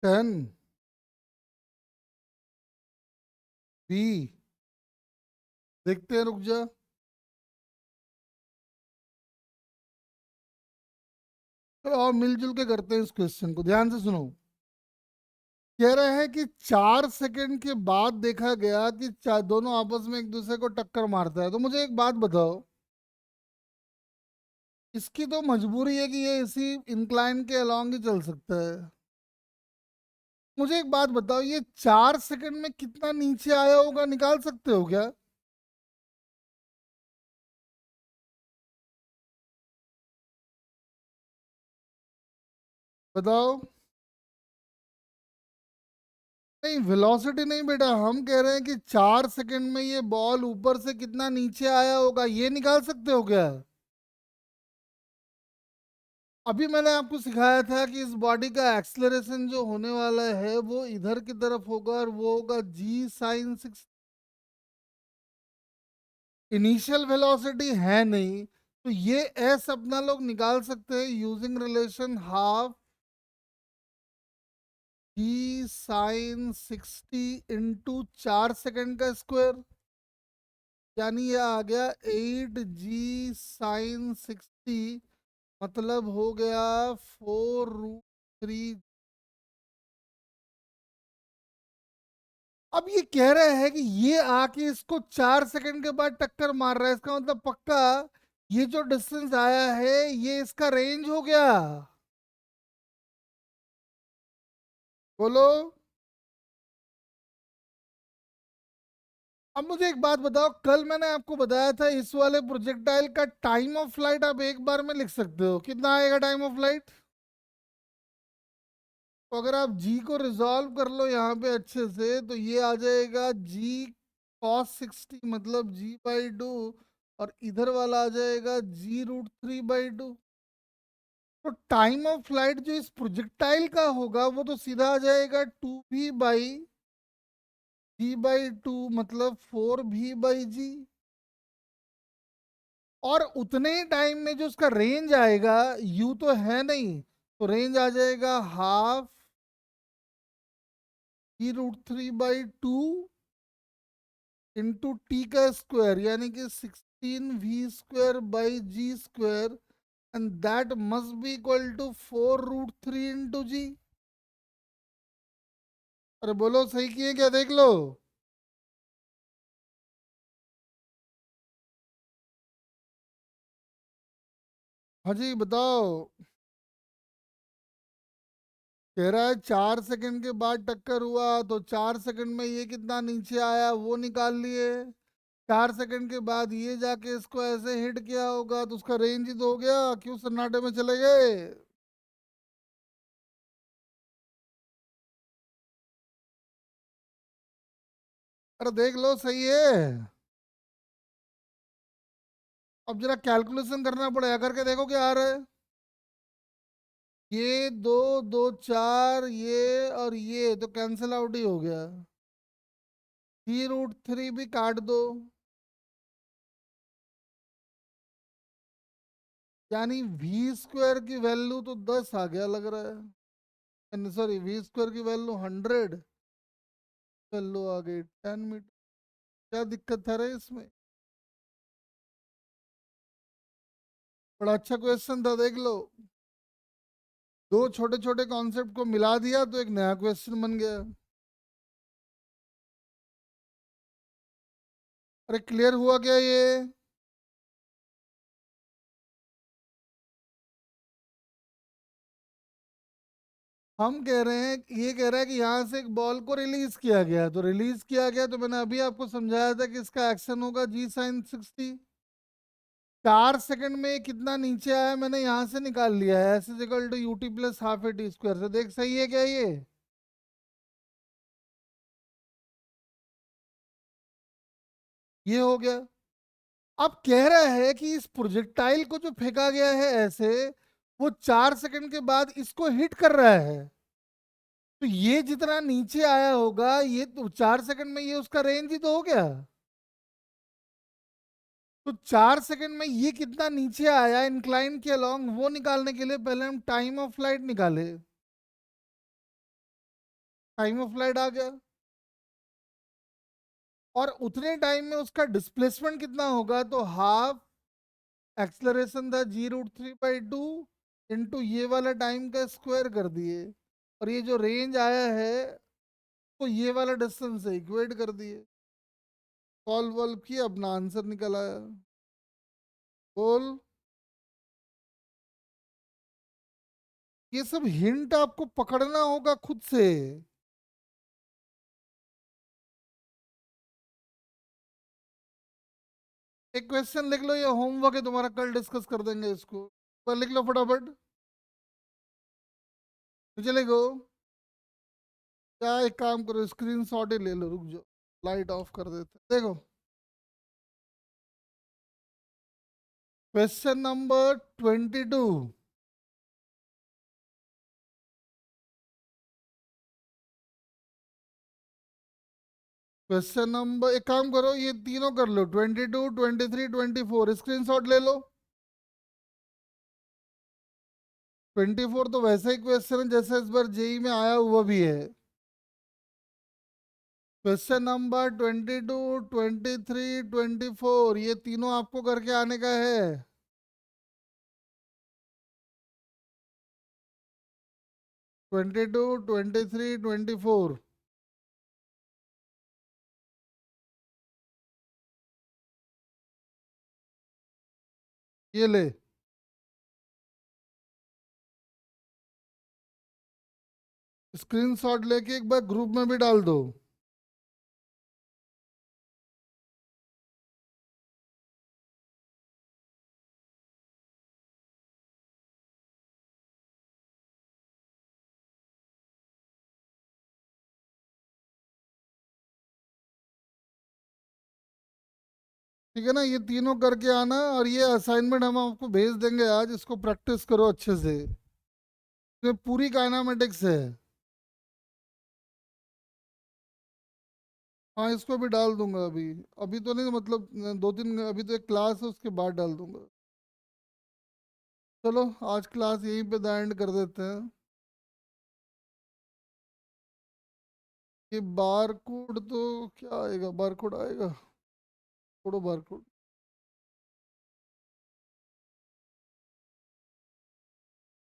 10 बी। देखते हैं, रुक जा। चलो और मिलजुल के करते हैं इस क्वेश्चन को, ध्यान से सुनो। कह रहा है कि 4 सेकंड के बाद देखा गया कि दोनों आपस में एक दूसरे को टक्कर मारता है। तो मुझे एक बात बताओ, इसकी तो मजबूरी है कि ये इसी इंक्लाइन के अलोंग ही चल सकता है। मुझे एक बात बताओ, ये 4 सेकंड में कितना नीचे आया होगा, निकाल सकते हो क्या? बताओ। नहीं, वेलोसिटी नहीं बेटा, हम कह रहे हैं कि 4 सेकंड में ये बॉल ऊपर से कितना नीचे आया होगा, ये निकाल सकते हो क्या? अभी मैंने आपको सिखाया था कि इस बॉडी का एक्सलरेशन जो होने वाला है वो इधर की तरफ होगा, और वो होगा g sin 6। इनिशियल वेलोसिटी है नहीं, तो ये एस अपना लोग निकाल सकते हैं using relation half g sin 60 into 4 second का स्क्वायर। यानी ये आ गया 8g sin 60, मतलब हो गया 4√3। अब ये कह रहे हैं कि ये आके इसको 4 सेकंड के बाद टक्कर मार रहा है, इसका मतलब पक्का ये जो डिस्टेंस आया है ये इसका रेंज हो गया। बोलो। अब मुझे एक बात बताओ, कल मैंने आपको बताया था इस वाले प्रोजेक्टाइल का टाइम ऑफ फ्लाइट आप एक बार में लिख सकते हो, कितना आएगा टाइम ऑफ फ्लाइट? तो अगर आप जी को रिजॉल्व कर लो यहाँ पे अच्छे से, तो ये आ जाएगा g cos 60, मतलब g/2, और इधर वाला आ जाएगा g√3/2। तो टाइम ऑफ फ्लाइट जो इस प्रोजेक्टाइल का होगा वो तो सीधा आ जाएगा 2v/g/2, मतलब 4v/g। और उतने ही टाइम में जो उसका रेंज आएगा, यू तो है नहीं, तो रेंज आ जाएगा हाफ g√3/2 इंटू टी का स्क्वायर, यानी कि 16v² / g², and that must be equal to 4√3 into g. अरे बोलो, सही किए क्या, देख लो। हाँ जी बताओ। कह रहा है 4 सेकंड के बाद टक्कर हुआ, तो 4 सेकंड में ये कितना नीचे आया वो निकाल लिए। 4 सेकंड के बाद ये जाके इसको ऐसे हिट किया होगा, तो उसका रेंज ही तो हो गया। क्यों सन्नाटे में चले गए? अरे देख लो, सही है। अब जरा कैलकुलेशन करना पड़ेगा, करके देखो क्या आ रहा है। ये दो, दो चार, ये और ये तो कैंसिल आउट ही हो गया। 3√3 भी काट दो, यानी वी स्क्वायर की वैल्यू तो 10 आ गया लग रहा है। सॉरी, वी स्क्वायर की वैल्यू 100, वैल्यू आ गई 10 मीटर। क्या दिक्कत था रे इसमें? बड़ा अच्छा क्वेश्चन था, देख लो। दो छोटे छोटे कॉन्सेप्ट को मिला दिया तो एक नया क्वेश्चन बन गया। अरे क्लियर हुआ क्या ये? हम कह रहे हैं, ये कह रहा है कि यहाँ से एक बॉल को रिलीज किया गया, तो रिलीज किया गया तो मैंने अभी आपको समझाया था कि इसका एक्शन होगा g sin 60। 4 सेकंड में ये कितना नीचे आया मैंने यहाँ से निकाल लिया है, s is equal to u t plus half a t square से। देख सही है क्या ये? ये हो गया। अब कह रहा है कि इस प्रोजेक्टाइल को जो फेंका गया है ऐसे, वो 4 सेकंड के बाद इसको हिट कर रहा है। तो ये जितना नीचे आया होगा, ये तो 4 सेकंड में ये उसका रेंज ही तो हो गया। तो 4 सेकंड में ये कितना नीचे आया इंक्लाइन के अलोंग, वो निकालने के लिए पहले हम टाइम ऑफ फ्लाइट निकाले। टाइम ऑफ फ्लाइट आ गया, और उतने टाइम में उसका डिस्प्लेसमेंट कितना होगा, तो हाफ एक्सलरेशन था g√3/2 इंटू ये वाला टाइम का स्क्वायर कर दिए, और ये जो रेंज आया है तो ये वाला डिस्टेंस से इक्वेट कर दिए। सॉल्व वॉल्व किया, अपना आंसर निकल आया। बोल। ये सब हिंट आपको पकड़ना होगा खुद से। एक क्वेश्चन लिख लो, ये होमवर्क है तुम्हारा, कल डिस्कस कर देंगे इसको। पर लिख लो फटाफट। नीचे लिखो। क्या, एक काम करो, स्क्रीन शॉट ही ले लो, रुक जाओ, लाइट ऑफ कर देते, देखो। Question number 22। क्वेश्चन नंबर, एक काम करो, ये तीनों कर लो, 22, 23, 24, स्क्रीन शॉट ले लो। 24 तो वैसे ही क्वेश्चन है जैसे इस बार जेई में आया हुआ भी है। क्वेश्चन नंबर 22, 23, 24, ये तीनों आपको करके आने का है। 22, 23, 24। ये ले, स्क्रीनशॉट लेके एक बार ग्रुप में भी डाल दो। ठीक है ना, ये तीनों करके आना, और ये असाइनमेंट हम आपको भेज देंगे आज, इसको प्रैक्टिस करो अच्छे से। इसमें पूरी काइनामेटिक्स है। हाँ, इसको भी डाल दूंगा अभी। अभी तो नहीं, मतलब 2 दिन, अभी तो एक क्लास है, उसके बाद डाल दूंगा। चलो, आज क्लास यहीं पे द एंड कर देते हैं। ये बार कोड तो क्या आएगा, बार कोड आएगा, छोड़ो बार कोड।